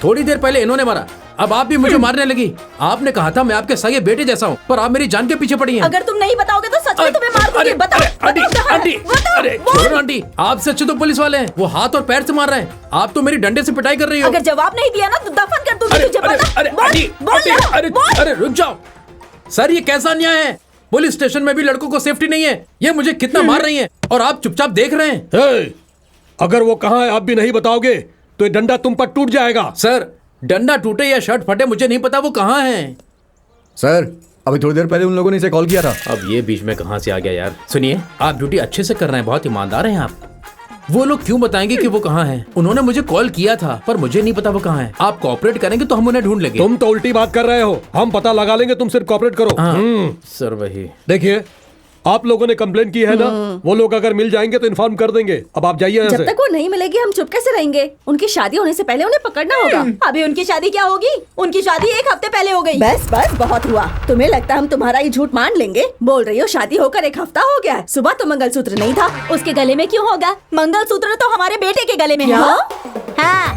थोड़ी देर पहले इन्होंने मारा, अब आप भी मुझे मारने लगी। आपने कहा था मैं आपके सगे बेटे जैसा हूँ, पर आप मेरी जान के पीछे पड़ी हैं। अगर तुम नहीं बताओगे तो सच में तुम्हें मार दूंगी। बताओ, आंटी बताओ कहाँ है? आंटी बताओ, अरे बोल। छोड़ो आंटी, आपसे अच्छे तो पुलिस वाले हैं, वो हाथ और पैर से मार रहे हैं। आप तो मेरी डंडे से पिटाई कर रही हो। अगर जवाब नहीं दिया ना तो दफन कर दूंगी अरे तुझे। अरे बता, अरे बोल, आंटी बोल आंटी, ना, अरे बोल। अरे रुक जाओ सर, ये कैसा अन्याय है? पुलिस स्टेशन में भी लड़कों को सेफ्टी नहीं है। ये मुझे कितना मार रही हैं और आप चुपचाप देख रहे हैं। हे, अगर वो कहाँ है आप भी नहीं बताओगे तो ये डंडा तुम पर टूट जाएगा। सर डंडा टूटे या शर्ट फटे मुझे नहीं पता वो कहाँ है। सर अभी थोड़ी देर पहले उन लोगों ने इसे कॉल किया था। अब ये बीच में कहाँ से आ गया यार? सुनिए, आप ड्यूटी अच्छे से कर रहे हैं, बहुत ईमानदार हैं आप। वो लोग क्यों बताएंगे कि वो कहाँ हैं? उन्होंने मुझे कॉल किया था पर मुझे नहीं पता वो कहाँ है। आप कोऑपरेट करेंगे तो हम उन्हें ढूंढ लेंगे। तुम तो उल्टी बात कर रहे हो, हम पता लगा लेंगे, तुम सिर्फ कॉपरेट करो। सर वही देखिए आप लोगों ने कंप्लेन की है ना, वो लोग अगर मिल जाएंगे तो इन्फॉर्म कर देंगे। अब आप जाइए यहाँ जब से। तक वो नहीं मिलेगी हम चुप कैसे रहेंगे? उनकी शादी होने से पहले उन्हें पकड़ना होगा। अभी उनकी शादी क्या होगी? उनकी शादी 1 हफ्ते पहले हो गई। बस बस बहुत हुआ। तुम्हें लगता है हम तुम्हारा ये झूठ मान लेंगे? बोल रही हो शादी होकर 1 हफ्ता हो गया है। सुबह तो मंगलसूत्र नहीं था। उसके गले में क्यों होगा? मंगलसूत्र तो हमारे बेटे के गले में है। क्या? हाँ।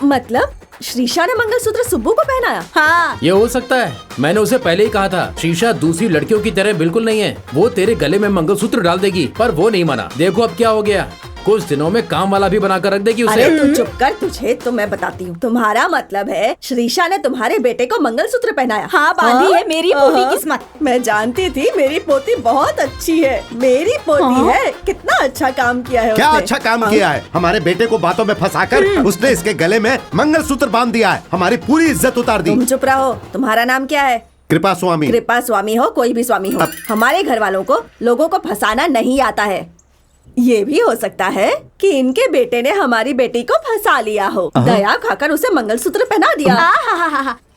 मतलब श्रीशा ने मंगलसूत्र सुब्बू को पहनाया? हाँ। ये हो सकता है, मैंने उसे पहले ही कहा था। शीशा दूसरी लड़कियों की तरह बिल्कुल नहीं है, वो तेरे गले में मंगलसूत्र डाल देगी, पर वो नहीं माना। देखो अब क्या हो गया, कुछ दिनों में काम वाला भी बनाकर रख देगी उसे। अरे तू चुप कर, तुझे तो मैं बताती हूँ। तुम्हारा मतलब है श्रीशा ने तुम्हारे बेटे को मंगलसूत्र पहनाया? हाँ बांधी है मेरी पोती किस्मत। मैं जानती थी मेरी पोती बहुत अच्छी है। मेरी पोती है, कितना अच्छा काम किया है क्या उसने। अच्छा काम किया है? हमारे बेटे को बातों में फंसाकर उसने इसके गले में मंगलसूत्र बांध दिया है, हमारी पूरी इज्जत उतार दी। तुम चुप रहो। तुम्हारा नाम क्या है? कृपा स्वामी। कृपा स्वामी हो कोई भी स्वामी हो, हमारे घर वालों को लोगों को फंसाना नहीं आता है। ये भी हो सकता है कि इनके बेटे ने हमारी बेटी को फंसा लिया हो, दया खाकर उसे मंगलसूत्र पहना दिया।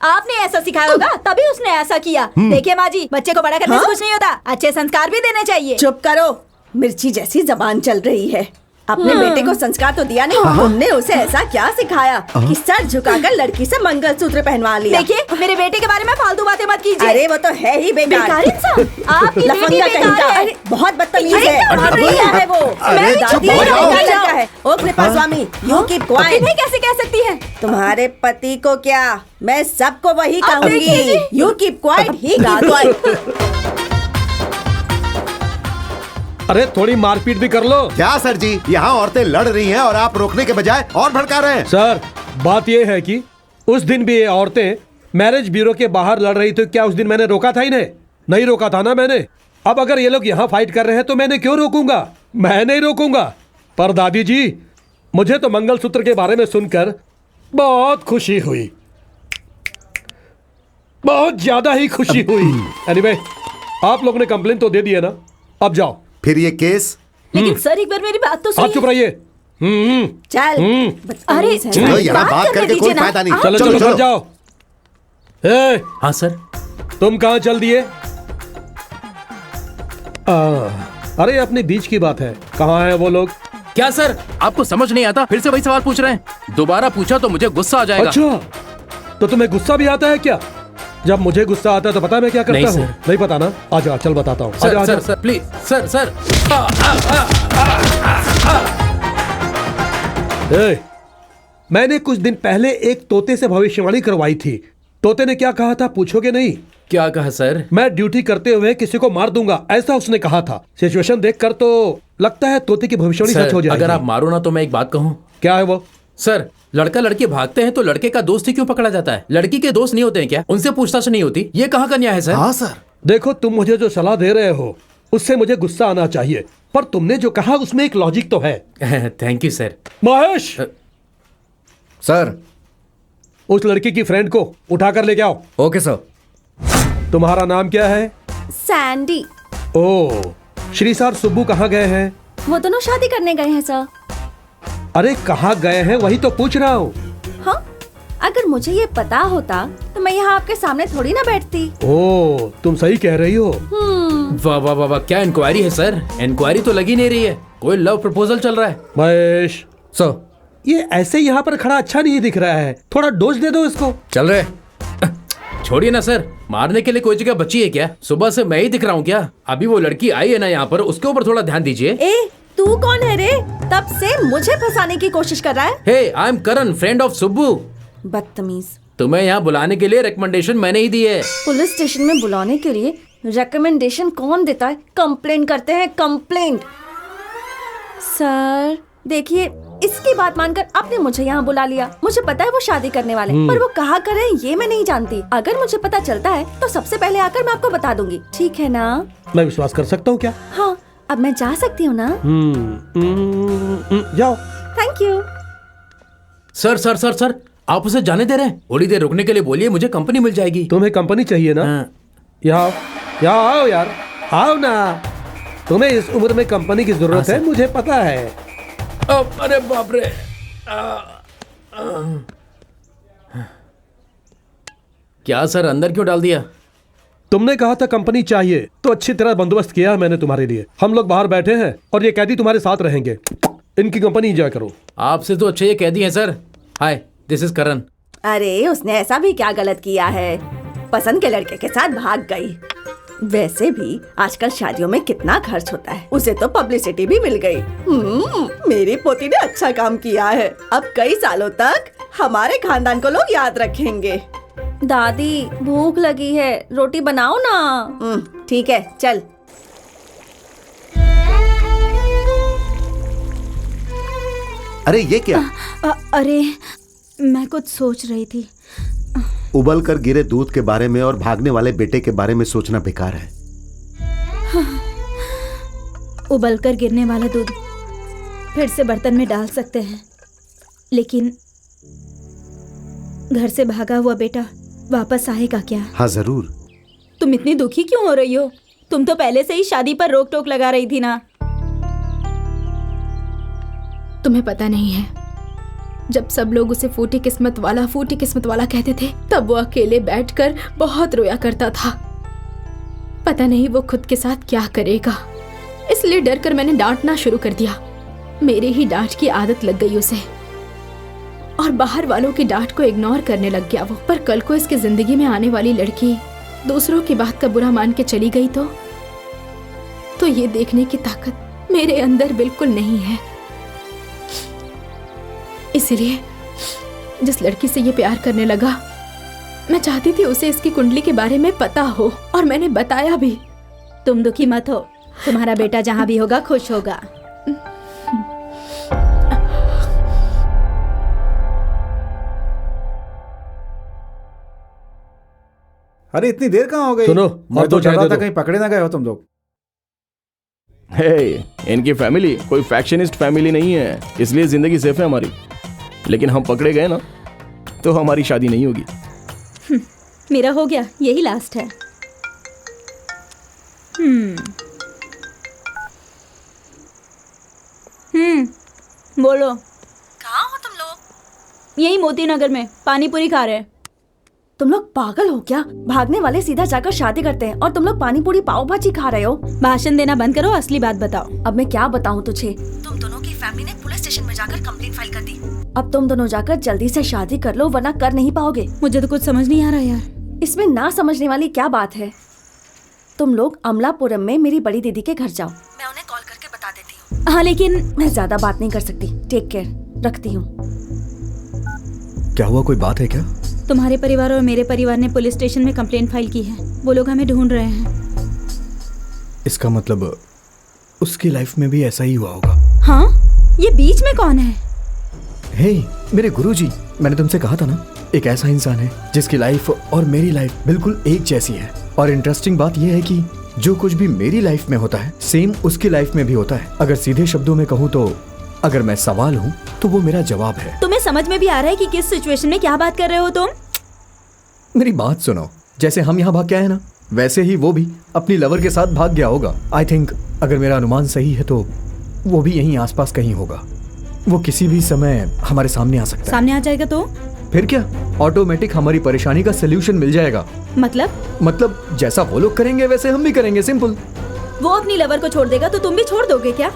आपने ऐसा सिखाया होगा तभी उसने ऐसा किया। देखिए माँ जी, बच्चे को बड़ा करने से कुछ नहीं होता, अच्छे संस्कार भी देने चाहिए। चुप करो, मिर्ची जैसी जबान चल रही है। अपने बेटे को संस्कार तो दिया नहीं। तुमने उसे ऐसा क्या सिखाया कि सर झुकाकर लड़की से मंगलसूत्र पहनवा लिया? देखिए, मेरे बेटे के बारे में फालतू बातें मत कीजिए। अरे वो तो है ही बेकार। बेकार इंसान। आपकी बेटी लफंगा कहीं बेकार का। है। अरे बहुत बदतमीज अरे, है। मार रही है वो। अरे, दादी चुप हो है, जाओ। बेकार लड़का है। ओ कृपा स्वामी, यू कीप क्वाइट। इन्हें कैसे कह सकती है? तुम्हारे पति को क्या, मैं सबको वही अब देखिए कहूंगी। जी। You keep quiet, he keep quiet. अरे थोड़ी मारपीट भी कर लो। क्या सर जी, यहाँ औरतें लड़ रही हैं और आप रोकने के बजाय और भड़का रहे हैं। सर बात यह है कि उस दिन भी ये औरतें मैरिज ब्यूरो के बाहर लड़ रही थी। क्या उस दिन मैंने रोका था इन्हें? नहीं रोका था ना मैंने। अब अगर ये लोग यहाँ फाइट कर रहे हैं तो मैंने क्यों रोकूंगा? मैं नहीं रोकूंगा। पर दादी जी, मुझे तो मंगलसूत्र के बारे में सुनकर बहुत खुशी हुई, बहुत ज्यादा ही खुशी हुई। एनीवे, आप लोगों ने कंप्लेन तो दे दी है ना, अब जाओ। फिर ये केस? लेकिन सर एक बार मेरी बात तो आप सुनिए। चुप रहिए। चल। अरे, बदतमीज है। चलो, यहाँ बात करने करके कोई दीजिए ना। फायदा नहीं। चलो चलो चलो जाओ। ए, हाँ सर। तुम कहाँ चल दिए? अरे अपने बीच की बात है, कहाँ है वो लोग? क्या सर, आपको समझ नहीं आता? फिर से वही सवाल पूछ रहे हैं। दोबारा पूछा तो मुझे गुस्सा आ जाएगा। अच्छा, तो तुम्हें गुस्सा भी आता है क्या? जब मुझे गुस्सा आता है तो पता है मैं क्या करता नहीं, हूँ? सर। नहीं पता ना? आजा, चल बताता हूँ। सर आजा, सर आजा। Sir please sir sir. ए, मैंने कुछ दिन पहले एक तोते से भविष्यवाणी करवाई थी। तोते ने क्या कहा था पूछोगे नहीं? क्या कहा सर? मैं ड्यूटी करते हुए किसी को मार दूंगा, ऐसा उसने कहा था। सिचुएशन देखकर तो लगता है तोते की भविष्यवाणी सच हो सर, जाएगी। अगर आप मारो ना तो मैं एक बात कहूँ। क्या है वो? सर, लड़का लड़की भागते हैं तो लड़के का दोस्त ही क्यों पकड़ा जाता है? लड़की के दोस्त नहीं होते हैं क्या? उनसे पूछताछ नहीं होती? ये कहाँ का न्याय है सर? हाँ सर। देखो, तुम मुझे जो सलाह दे रहे हो उससे मुझे गुस्सा आना चाहिए, पर तुमने जो कहा उसमें एक लॉजिक तो है। Thank you sir. Mahesh, sir. उस लड़की की फ्रेंड को उठाकर लेके आओ। Okay sir. तुम्हारा नाम क्या है? सैंडी। ओ, श्री सर सुब्बू कहाँ गए हैं? वो दोनों शादी करने गए हैं सर। अरे कहाँ गए हैं वही तो पूछ रहा हूँ। हाँ, अगर मुझे ये पता होता तो मैं यहाँ आपके सामने थोड़ी ना बैठती। ओ, तुम सही कह रही हो। वाह वाह वाह वाह, क्या इंक्वायरी है सर? इंक्वायरी तो लगी नहीं रही है, कोई लव प्रपोजल चल रहा है। महेश, सर। ये ऐसे यहाँ पर खड़ा अच्छा नहीं दिख रहा है, थोड़ा डोज दे दो इसको। चल रहे। छोड़िए ना सर, मारने के लिए कोई जगह बची है क्या? सुबह से मैं ही दिख रहा हूँ क्या? अभी वो लड़की आई है ना यहाँ पर, उसके ऊपर थोड़ा ध्यान दीजिए। ए, तू कौन है रे? तब से मुझे फंसाने की कोशिश कर रहा है। Hey, I am Karan, friend of Subbu. बदतमीज। तुम्हें यहाँ बुलाने के लिए रिकमेंडेशन मैंने ही दी है। पुलिस स्टेशन में बुलाने के लिए रिकमेंडेशन कौन देता है? कंप्लेंट करते हैं, कंप्लेंट। सर देखिए, इसकी बात मानकर आपने मुझे यहाँ बुला लिया। मुझे पता है वो शादी करने वाले, पर वो कहाँ करें ये मैं नहीं जानती। अगर मुझे पता चलता है तो सबसे पहले आकर मैं आपको बता दूंगी, ठीक है ना? मैं विश्वास कर सकता हूँ क्या? हाँ, अब मैं जा सकती हूँ ना? जाओ। Thank you. Sir sir sir sir, आप उसे जाने दे रहे हैं? थोड़ी देर रुकने के लिए बोलिए, मुझे कंपनी मिल जाएगी। तुम्हें कंपनी चाहिए ना? हाँ। यहाँ आओ यार, आओ ना। तुम्हें इस उम्र में कंपनी की जरूरत है, मुझे पता है। अरे बाप रे। क्या सर, अंदर क्यों डाल दिया? तुमने कहा था कंपनी चाहिए, तो अच्छी तरह बंदोबस्त किया है मैंने तुम्हारे लिए। हम लोग बाहर बैठे हैं और ये कैदी तुम्हारे साथ रहेंगे। इनकी कंपनी एंजॉय करो। आपसे तो अच्छे ये कैदी हैं सर। हाय, दिस इज करण। अरे उसने ऐसा भी क्या गलत किया है? पसंद के लड़के के साथ भाग गई। वैसे भी आजकल शादियों में कितना खर्च होता है, उसे तो पब्लिसिटी भी मिल गई। मेरी पोती ने अच्छा काम किया है। अब कई सालों तक हमारे खानदान को लोग याद रखेंगे। दादी भूख लगी है, रोटी बनाओ ना। ठीक है, चल। अरे ये क्या? अरे मैं कुछ सोच रही थी। उबल कर गिरे दूध के बारे में और भागने वाले बेटे के बारे में सोचना बेकार है। उबल कर गिरने वाला दूध फिर से बर्तन में डाल सकते हैं, लेकिन घर से भागा हुआ बेटा वापस आएगा क्या? हाँ जरूर। तुम इतनी दुखी क्यों हो रही हो? तुम तो पहले से ही शादी पर रोक टोक लगा रही थी ना। तुम्हें पता नहीं है, जब सब लोग उसे फूटी किस्मत वाला कहते थे, तब वो अकेले बैठकर बहुत रोया करता था। पता नहीं वो खुद के साथ क्या करेगा, इसलिए डर कर मैंने डांटना शुरू कर दिया। मेरे ही डांट की आदत लग गई उसे और बाहर वालों की डांट को इग्नोर करने लग गया वो। पर कल को इसकी जिंदगी में आने वाली लड़की दूसरों की बात का बुरा मान के चली गई तो ये देखने की ताकत मेरे अंदर बिल्कुल नहीं है। इसीलिए जिस लड़की से ये प्यार करने लगा, मैं चाहती थी उसे इसकी कुंडली के बारे में पता हो और मैंने बताया भी। तुम दुखी मत हो, तुम्हारा बेटा जहाँ भी होगा खुश होगा। अरे इतनी देर कहाँ हो गई? सुनो, मैं और तो दो चाय चाह रहा दे था दो। कहीं पकड़े ना गए हो तुम लोग। हे, इनकी फैमिली कोई फैक्शनिस्ट फैमिली नहीं है, इसलिए जिंदगी सेफ है हमारी। लेकिन हम पकड़े गए ना तो हमारी शादी नहीं होगी। मेरा हो गया, यही लास्ट है। बोलो। कहाँ हो तुम लोग? यही मोती नगर में पानी पूरी खा रहे हैं। तुम लोग पागल हो क्या? भागने वाले सीधा जाकर शादी करते हैं और तुम लोग पानी पूरी पाव भाजी खा रहे हो। भाषण देना बंद करो, असली बात बताओ। अब मैं क्या बताऊँ तुझे? तुम दोनों की फैमिली ने पुलिस स्टेशन में जाकर कंप्लेंट फाइल कर दी। अब तुम दोनों जाकर जल्दी से शादी कर लो वरना कर नहीं पाओगे। मुझे तो कुछ समझ नहीं आ रहा यार। इसमें ना समझने वाली क्या बात है? तुम लोग अमलापुरम में मेरी बड़ी दीदी के घर जाओ, मैं उन्हें कॉल करके बता देती हूँ। हाँ लेकिन मैं ज्यादा बात नहीं कर सकती। टेक केयर, रखती हूँ। क्या हुआ, कोई बात है क्या? तुम्हारे परिवार और मेरे परिवार ने पुलिस स्टेशन में कंप्लेंट फाइल की है। वो लोग हमें ढूंढ रहे हैं। इसका मतलब उसकी लाइफ में भी ऐसा ही हुआ होगा। हाँ, ये बीच में कौन है? हे मेरे गुरुजी, मैंने तुमसे कहा था ना, एक ऐसा इंसान है जिसकी लाइफ और मेरी लाइफ बिल्कुल एक जैसी है। और इंटरेस्टिंग बात यह है कि जो कुछ भी मेरी लाइफ में होता है सेम उसकी लाइफ में भी होता है। अगर सीधे शब्दों में कहूँ तो अगर मैं सवाल हूँ तो वो मेरा जवाब है। तुम्हें समझ में भी आ रहा है कि किस सिचुएशन में क्या बात कर रहे हो तुम? मेरी बात सुनो, जैसे हम यहाँ भाग के आए ना, वैसे ही वो भी अपनी लवर के साथ भाग गया होगा। आई थिंक अगर मेरा अनुमान सही है तो वो भी यहीं आसपास कहीं होगा। वो किसी भी समय हमारे सामने आ सकता है। सामने आ जाएगा तो फिर क्या, ऑटोमेटिक हमारी परेशानी का सोल्यूशन मिल जाएगा। मतलब जैसा वो लोग करेंगे वैसे हम भी करेंगे, सिंपल। वो अपनी लवर को छोड़ देगा तो तुम भी छोड़ दोगे क्या?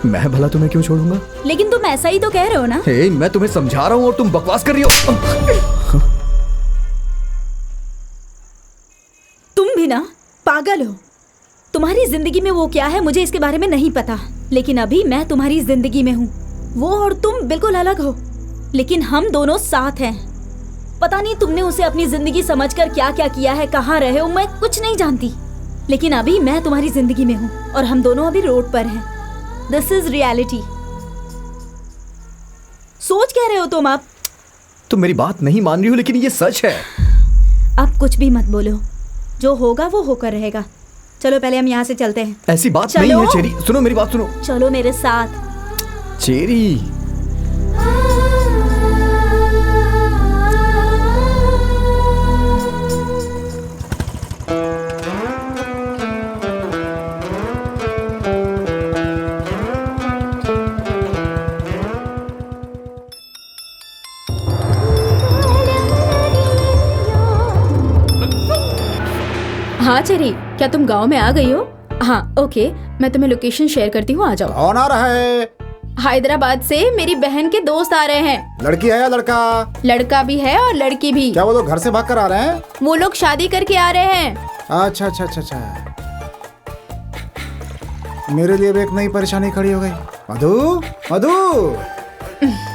मैं भला तुम्हें क्यों छोड़ूंगा? लेकिन तुम ऐसा ही तो कह रहे हो ना। हे, मैं तुम्हें समझा रहा हूँ और तुम बकवास कर रही हो। तुम भी ना पागल हो। तुम्हारी जिंदगी में वो क्या है मुझे इसके बारे में नहीं पता, लेकिन अभी मैं तुम्हारी जिंदगी में हूँ। वो और तुम बिल्कुल अलग हो, लेकिन हम दोनों साथ हैं। पता नहीं तुमने उसे अपनी जिंदगी समझकर क्या क्या किया है, कहाँ रहे हो, मैं कुछ नहीं जानती। लेकिन अभी मैं तुम्हारी जिंदगी में हूँ और हम दोनों अभी रोड पर हैं। This is reality. सोच क्या रहे हो तुम अब? तुम मेरी बात नहीं मान रही हो, लेकिन ये सच है। अब कुछ भी मत बोलो, जो होगा वो होकर रहेगा। चलो पहले हम यहाँ से चलते हैं। ऐसी बात चलो। नहीं है चेरी, सुनो मेरी बात सुनो। चलो मेरे साथ। चेरी, हाँ चेरी, क्या तुम गांव में आ गई हो? हाँ ओके, मैं तुम्हें लोकेशन शेयर करती हूँ, आ जाओ। कौन आ रहा है? हैदराबाद से मेरी बहन के दोस्त आ रहे हैं। लड़की है या लड़का? लड़का भी है और लड़की भी। क्या वो लोग घर से भाग कर आ रहे हैं? वो लोग शादी करके आ रहे हैं। अच्छा अच्छा अच्छा अच्छा। मेरे लिए भी एक नई परेशानी खड़ी हो गई। मधु, मधु,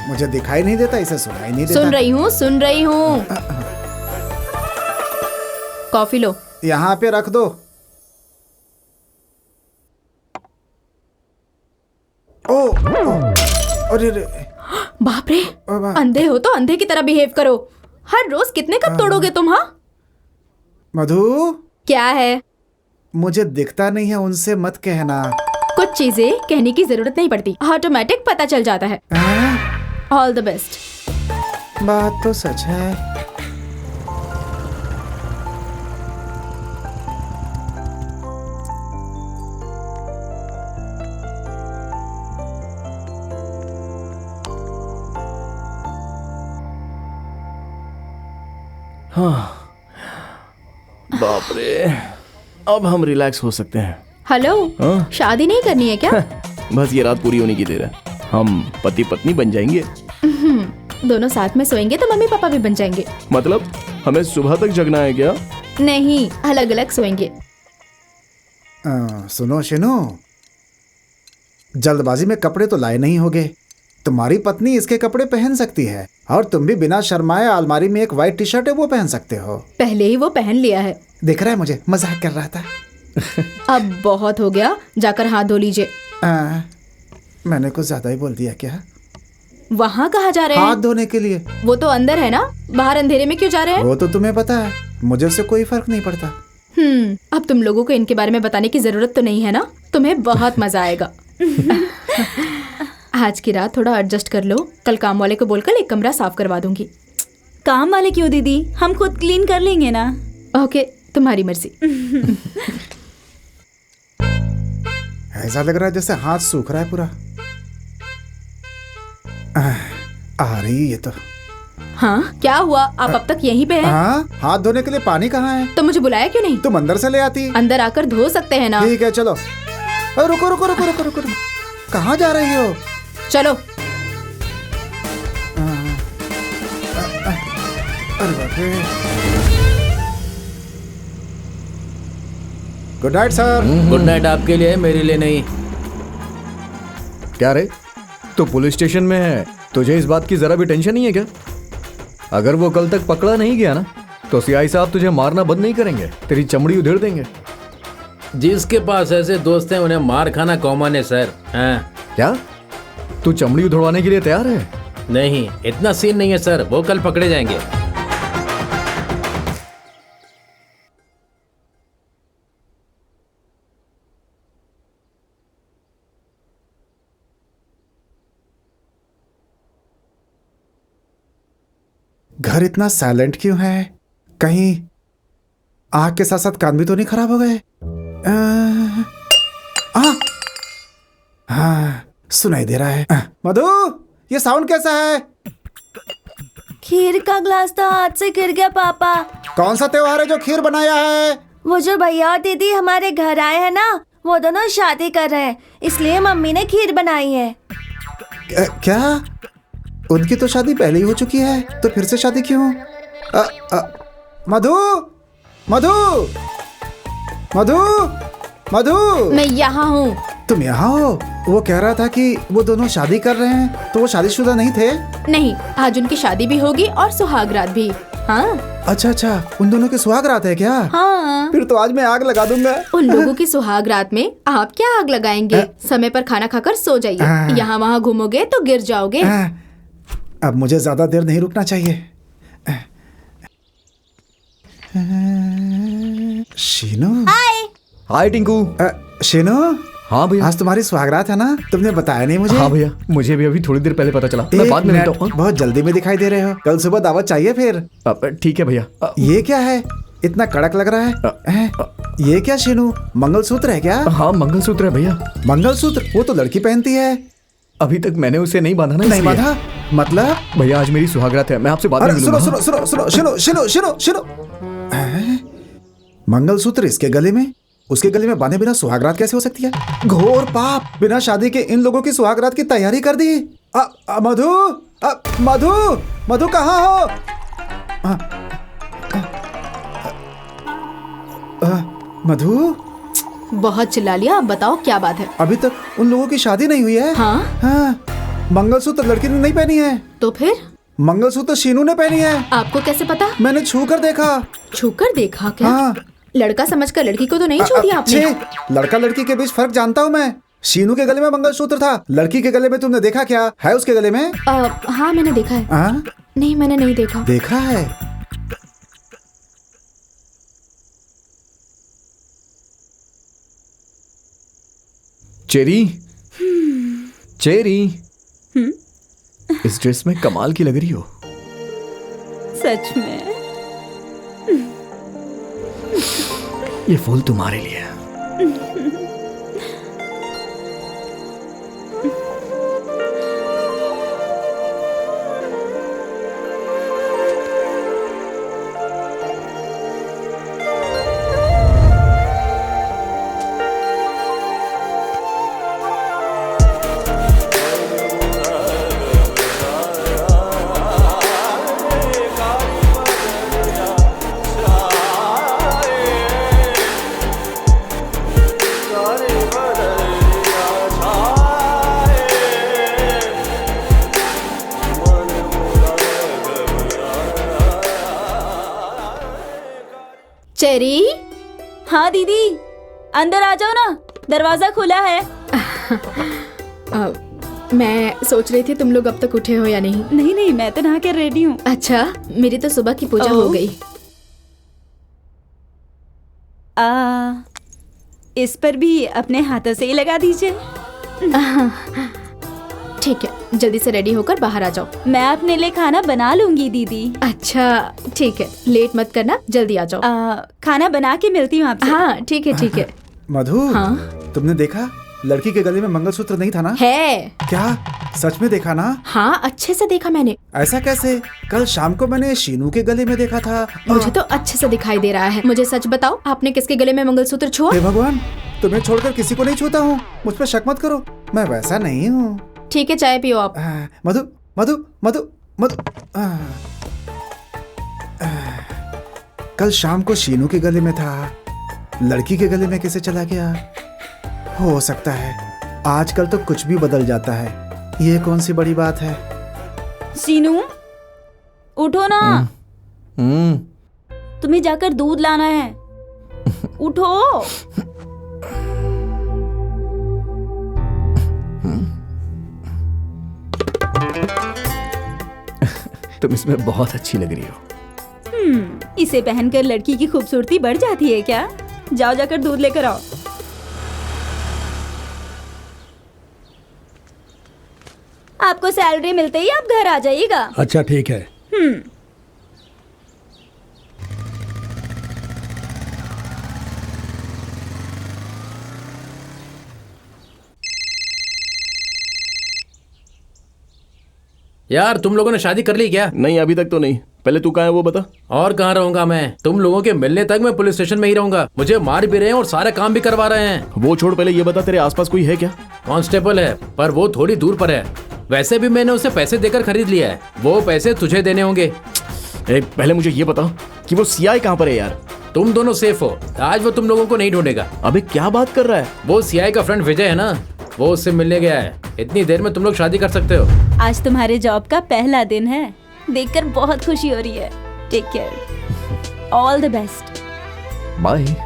मुझे दिखाई नहीं देता, इसे सुनाई नहीं देता। सुन रही हूँ। कॉफी लो। यहाँ पे रख दो। ओ, अरे रे। बाप रे, अंधे हो तो अंधे की तरह बिहेव करो। हर रोज कितने कप तोड़ोगे तुम? हाँ मधु, क्या है? मुझे दिखता नहीं है, उनसे मत कहना। कुछ चीजें कहने की जरूरत नहीं पड़ती, ऑटोमेटिक पता चल जाता है। All the best. बात तो सच है। हाँ, बाप रे, अब हम रिलैक्स हो सकते हैं। हेलो, हाँ? शादी नहीं करनी है क्या? बस ये रात पूरी होने की देर है, हम पति पत्नी बन जाएंगे। दोनों साथ में सोएंगे तो मम्मी पापा भी बन जाएंगे। मतलब हमें सुबह तक जगना है क्या? नहीं, अलग अलग सोएंगे। सुनो शिनो, जल्दबाजी में कपड़े तो लाए नहीं होगे। तुम्हारी पत्नी इसके कपड़े पहन सकती है और तुम भी बिना शर्माए अलमारी में एक वाइट टी शर्ट है वो पहन सकते हो। पहले ही वो पहन लिया है। दिख रहा है मुझे, मजाक कर रहा था। अब बहुत हो गया, जाकर हाथ धो लीजिए। मैंने कुछ ज्यादा ही बोल दिया क्या? वहाँ कहाँ जा रहे हैं? हाथ धोने के लिए। वो तो अंदर है ना, बाहर अंधेरे में क्यों जा रहे हैं? वो तो तुम्हें पता है, मुझे उससे कोई फर्क नहीं पड़ता। अब तुम लोगों को इनके बारे में बताने की जरूरत तो नहीं है ना, तुम्हें बहुत मजा आएगा। आज की रात थोड़ा एडजस्ट कर लो, कल काम वाले को बोलकर एक कमरा साफ करवा दूंगी। काम वाले क्यों दीदी, हम खुद क्लीन कर लेंगे ना। ओके, तुम्हारी मर्जी। ऐसा लग रहा है जैसे हाथ सूख रहा है पूरा। आ रही ये तो। हाँ, क्या हुआ? आप अब तक यहीं पे हैं? हाँ, हाथ धोने के लिए पानी कहाँ है? तो मुझे बुलाया क्यों नहीं? तुम अंदर से ले आती। अंदर आकर धो सकते हैं ना। ठीक है चलो। रुको रुको रुको रुको रुको, कहाँ जा रही हो? चलो। अरे बाप रे। Good night sir. Good night आपके लिए, मेरे लिए नहीं। क्या रे, तो पुलिस स्टेशन में है, तुझे इस बात की जरा भी टेंशन नहीं है क्या? अगर वो कल तक पकड़ा नहीं गया ना तो सीआई साहब तुझे मारना बंद नहीं करेंगे, तेरी चमड़ी उधेड़ देंगे। जिसके पास ऐसे दोस्त हैं उन्हें मार खाना कॉमन है सर। हाँ। क्या तू चमड़ी उधड़वाने के लिए तैयार है? नहीं, इतना सीन नहीं है सर, वो कल पकड़े जाएंगे। घर इतना साइलेंट क्यों है? कहीं आग के साथ साथ कान भी तो नहीं खराब हो गए? हाँ, सुनाई दे रहा है। मधु, ये साउंड कैसा है? खीर का ग्लास तो हाथ से गिर गया पापा। कौन सा त्योहार है जो खीर बनाया है? वो जो भैया और दीदी हमारे घर आए हैं ना, वो दोनों शादी कर रहे हैं, इसलिए मम्मी ने खीर बनाई है। क्या? उनकी तो शादी पहले ही हो चुकी है, तो फिर से शादी क्यों? मधु, मधु, मधु, मधु, मैं यहाँ हूँ। तुम यहाँ हो? वो कह रहा था कि वो दोनों शादी कर रहे हैं, तो वो शादीशुदा नहीं थे? नहीं, आज उनकी शादी भी होगी और सुहागरात भी। हाँ। अच्छा अच्छा, उन दोनों की सुहागरात है क्या? हाँ। फिर तो आज मैं आग लगा दूंगा। उन लोगों की सुहागरात में आप क्या आग लगाएंगे? समय पर खाना खाकर सो जाइए, यहाँ वहाँ घूमोगे तो गिर जाओगे। अब मुझे ज्यादा देर नहीं रुकना चाहिए। शीनू। हाय टिंकू। शीनू। हाँ भैया। आज तुम्हारी सुहागरात है ना? तुमने बताया नहीं मुझे। हाँ भैया, मुझे भी अभी थोड़ी देर पहले पता चला। मैं बाद में मिलता हूँ। बहुत जल्दी में दिखाई दे रहे हो। कल सुबह दावत चाहिए फिर। ठीक है भैया। ये क्या है? इतना कड़क लग रहा है। ये क्या शीनू, मंगलसूत्र है क्या? हाँ, मंगलसूत्र है भैया। मंगलसूत्र? वो तो लड़की पहनती है। अभी तक मैंने उसे नहीं बांधा ना। नहीं बांधा? मतलब? भैया आज मेरी सुहागरात है, मैं आपसे बाद में मिलूंगा। सुनो सुनो सुनो सुनो सुनो सुनो सुनो। मंगलसूत्र इसके गले में, उसके गले में बांधे बिना सुहागरात कैसे हो सकती है? घोर पाप। बिना शादी के इन लोगों की सुहागरात की तैयारी कर दी। मधु, मधु, मधु कहाँ हो? मधु, बहुत चिल्ला लिया, अब बताओ क्या बात है? अभी तक उन लोगों की शादी नहीं हुई है। हाँ? मंगलसूत्र लड़की ने नहीं पहनी है। तो फिर? मंगलसूत्र शीनू ने पहनी है। आपको कैसे पता? मैंने छू कर देखा। छू कर देखा क्या? हाँ। लड़का समझकर लड़की को तो नहीं छू दिया आपने? लड़का लड़की के बीच फर्क जानता हूँ मैं। शीनू के गले में मंगलसूत्र था, लड़की के गले में तुमने देखा क्या है? उसके गले में? हाँ मैंने देखा है। नहीं, मैंने नहीं देखा। देखा है? चेरी, चेरी, इस ड्रेस में कमाल की लग रही हो। सच में? ये फूल तुम्हारे लिए है। चेरी, हाँ दीदी, अंदर आ जाओ ना, दरवाजा खुला है। मैं सोच रही थी तुम लोग अब तक उठे हो या नहीं। नहीं नहीं, मैं तो नहा कर रेडी हूँ। अच्छा, मेरी तो सुबह की पूजा हो गई। इस पर भी अपने हाथों से ही लगा दीजिए। ठीक है, जल्दी से रेडी होकर बाहर आ जाओ। मैं अपने लिए खाना बना लूंगी दीदी। अच्छा ठीक है, लेट मत करना, जल्दी आ जाओ। खाना बना के मिलती हूँ आपसे। हाँ ठीक है ठीक है। मधु, हाँ? तुमने देखा लड़की के गले में मंगलसूत्र नहीं था ना? है। क्या सच में देखा ना? हाँ अच्छे से देखा मैंने। ऐसा कैसे? कल शाम को मैंने शीनू के गले में देखा था। मुझे तो अच्छे से दिखाई दे रहा है। मुझे सच बताओ, आपने किसके गले में मंगलसूत्र छुआ? हे भगवान, तुम्हें छोड़कर किसी को नहीं छूता हूँ। मुझ पर शक मत करो, मैं वैसा नहीं हूँ। ठीक है, चाय पियो आप। मधु मधु मधु मधु, कल शाम को शीनू के गले में था, लड़की के गले में कैसे चला गया? हो सकता है आजकल तो कुछ भी बदल जाता है। ये कौन सी बड़ी बात है? सीनू, उठो ना। तुम्हें जाकर दूध लाना है। उठो। तुम इसमें बहुत अच्छी लग रही हो। इसे पहनकर लड़की की खूबसूरती बढ़ जाती है क्या? जाओ जाकर दूध लेकर आओ। आपको सैलरी मिलते ही आप घर आ जाइएगा। अच्छा ठीक है। यार तुम लोगों ने शादी कर ली क्या? नहीं अभी तक तो नहीं। पहले तू कहाँ है वो बता। और कहाँ रहूंगा मैं? तुम लोगों के मिलने तक मैं पुलिस स्टेशन में ही रहूंगा। मुझे मार भी रहे हैं और सारा काम भी करवा रहे हैं। वो छोड़, पहले ये बता तेरे आसपास कोई है क्या? कांस्टेबल है, पर वो थोड़ी दूर पर है। वैसे भी मैंने उसे पैसे देकर खरीद लिया है। वो पैसे तुझे देने होंगे। पहले मुझे ये बता कि वो सीआई कहाँ पर है यार? तुम दोनों सेफ हो, आज वो तुम लोगों को नहीं ढूंढेगा। अबे क्या बात कर रहा है? वो सीआई का फ्रेंड विजय है ना, वो उससे मिलने गया है। इतनी देर में तुम लोग शादी कर सकते हो। आज तुम्हारे जॉब का पहला दिन है, देखकर बहुत खुशी हो रही है। Take care, all the best. Bye.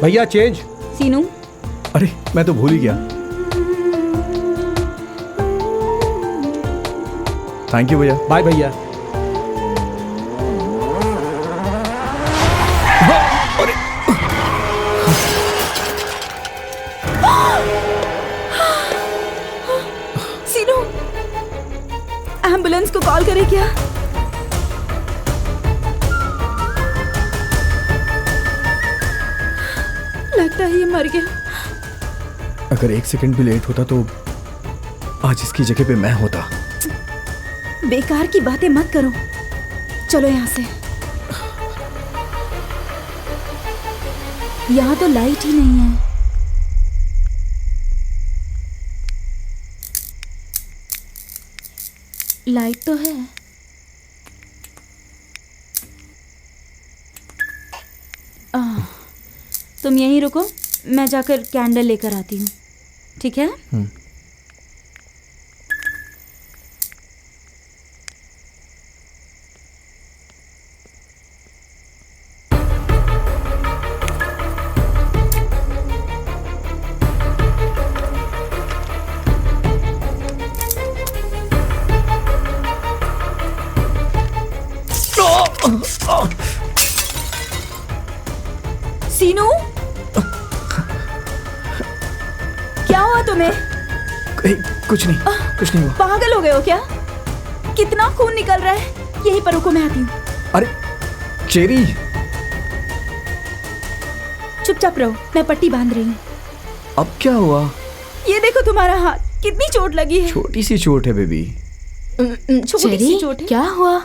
भैया चेंज। सीनू, अरे मैं तो भूल ही गया। थैंक यू भैया। बाय भैया। सीनू, एम्बुलेंस को कॉल करे क्या? लगता है ये मर गया। अगर एक सेकंड भी लेट होता तो आज इसकी जगह पे मैं होता। बेकार की बातें मत करो, चलो यहाँ से। यहाँ तो लाइट ही नहीं है। लाइट तो है। तुम यहीं रुको, मैं जाकर कैंडल लेकर आती हूँ, ठीक है? क्या हुआ तुम्हें? कुछ नहीं हुआ। पागल हो गए हो क्या? कितना खून निकल रहा है। यहीं पर रुको, मैं आती हूँ। अरे चेरी, चुपचाप रहो, मैं पट्टी बांध रही हूँ। अब क्या हुआ? ये देखो तुम्हारा हाथ, कितनी चोट लगी है। छोटी सी चोट है बेबी। छोटी सी चोट है। क्या हुआ?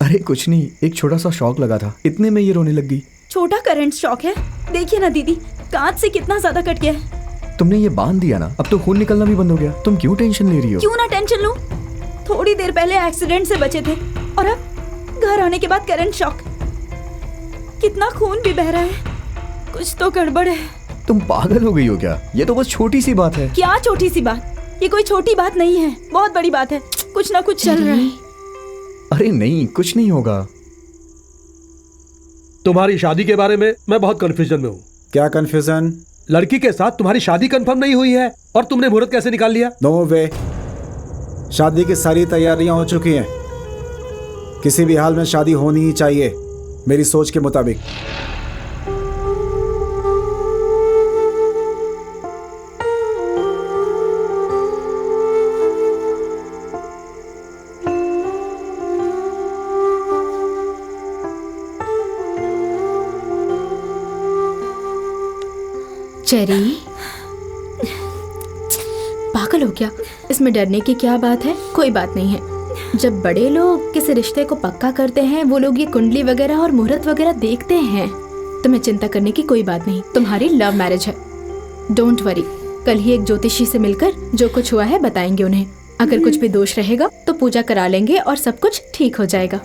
अरे कुछ नहीं, एक छोटा सा शॉक लगा था, इतने में ये रोने लग गई। छोटा करंट शॉक है। देखिए ना दीदी, कांच से कितना ज्यादा कट गया है। तुमने ये बांध दिया ना, अब तो खून निकलना भी बंद हो गया। तुम क्यों टेंशन ले रही हो? क्यों ना टेंशन लूं? थोड़ी देर पहले एक्सीडेंट से बचे थे और अब घर आने के बाद करंट शॉक। कितना खून भी बह रहा है। कुछ तो गड़बड़ है। तुम पागल हो गई हो क्या? ये तो बस छोटी सी बात है। क्या छोटी सी बात? ये कोई छोटी बात नहीं है, बहुत बड़ी बात है। कुछ ना कुछ चल रहा है। अरे नहीं, कुछ नहीं होगा। तुम्हारी शादी के बारे में मैं बहुत कंफ्यूजन में हूँ। क्या कंफ्यूजन? लड़की के साथ तुम्हारी शादी कंफर्म नहीं हुई है और तुमने मुहूर्त कैसे निकाल लिया? नो वे, शादी की सारी तैयारियां हो चुकी हैं। किसी भी हाल में शादी होनी ही चाहिए, मेरी सोच के मुताबिक। चेरी, पागल हो क्या? इसमें डरने की क्या बात है? कोई बात नहीं है। जब बड़े लोग किसी रिश्ते को पक्का करते हैं, वो लोग ये कुंडली वगैरह और मुहूर्त वगैरह देखते हैं। तुम्हें चिंता करने की कोई बात नहीं। तुम्हारी लव मैरिज है, डोंट वरी। कल ही एक ज्योतिषी से मिलकर जो कुछ हुआ है बताएंगे उन्हें। अगर कुछ भी दोष रहेगा तो पूजा करा लेंगे और सब कुछ ठीक हो जाएगा।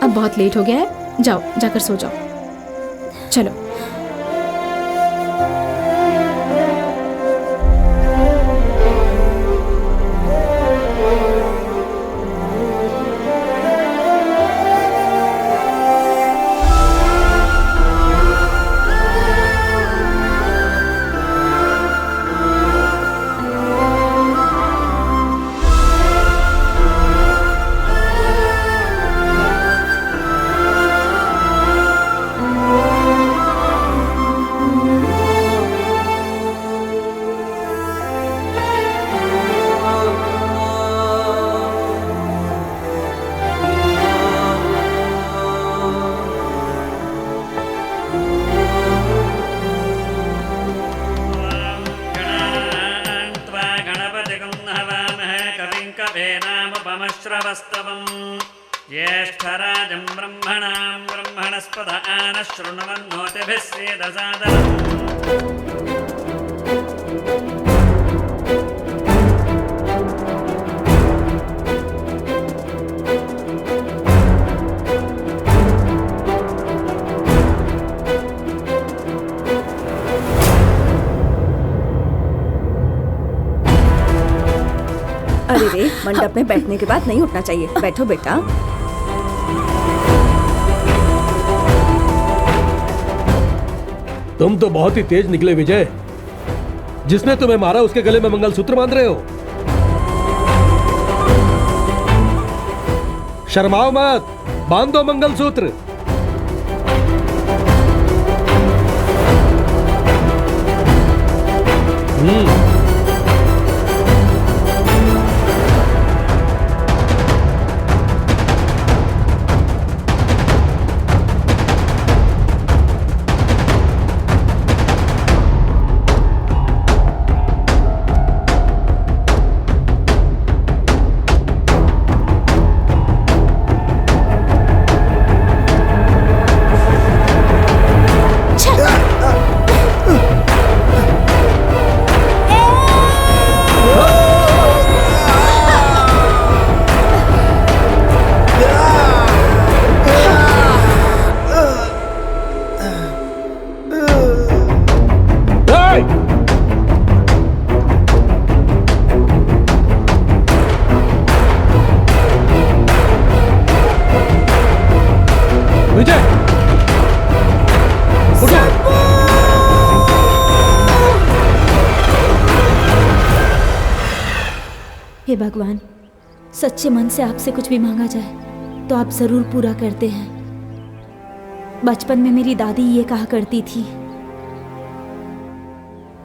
अब बहुत लेट हो गया है, जाओ, जाकर सो जाओ। चलो। ज्येष्ठराजं ब्रह्मणां ब्रह्मणस्पद आनः शृण्वन्नोतिभिः सीदसादनम्। अरे रे, मंडप में बैठने के बाद नहीं उठना चाहिए। बैठो बेटा। तुम तो बहुत ही तेज निकले विजय। जिसने तुम्हें मारा उसके गले में मंगलसूत्र बांध रहे हो। शर्माओ मत, बांध दो मंगलसूत्र। हे भगवान, सच्चे मन से आपसे कुछ भी मांगा जाए तो आप जरूर पूरा करते हैं। बचपन में मेरी दादी ये कहा करती थी,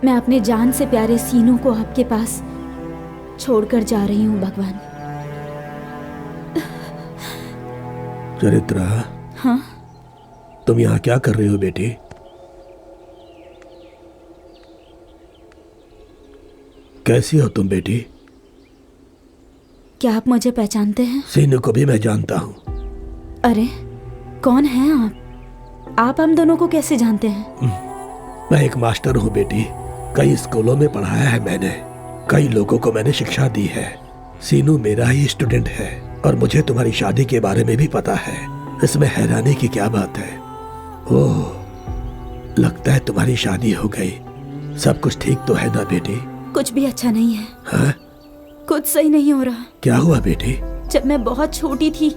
मैं अपने जान से प्यारे सीनू को आपके पास छोड़कर जा रही हूँ भगवान। चरित्रा, हाँ? तुम यहाँ क्या कर रही हो बेटी? कैसी हो तुम बेटी? क्या आप मुझे पहचानते हैं? सीनू को भी मैं जानता हूँ। अरे कौन हैं आप हम दोनों को कैसे जानते हैं? मैं एक मास्टर हूँ बेटी। कई स्कूलों में पढ़ाया है मैंने, कई लोगों को मैंने शिक्षा दी है। सीनू मेरा ही स्टूडेंट है और मुझे तुम्हारी शादी के बारे में भी पता है। इसमें हैरानी की क्या बात है? ओह, लगता है तुम्हारी शादी हो गई। सब कुछ ठीक तो है ना बेटी? कुछ भी अच्छा नहीं है। हाँ? कुछ सही नहीं हो रहा। क्या हुआ बेटी? जब मैं बहुत छोटी थी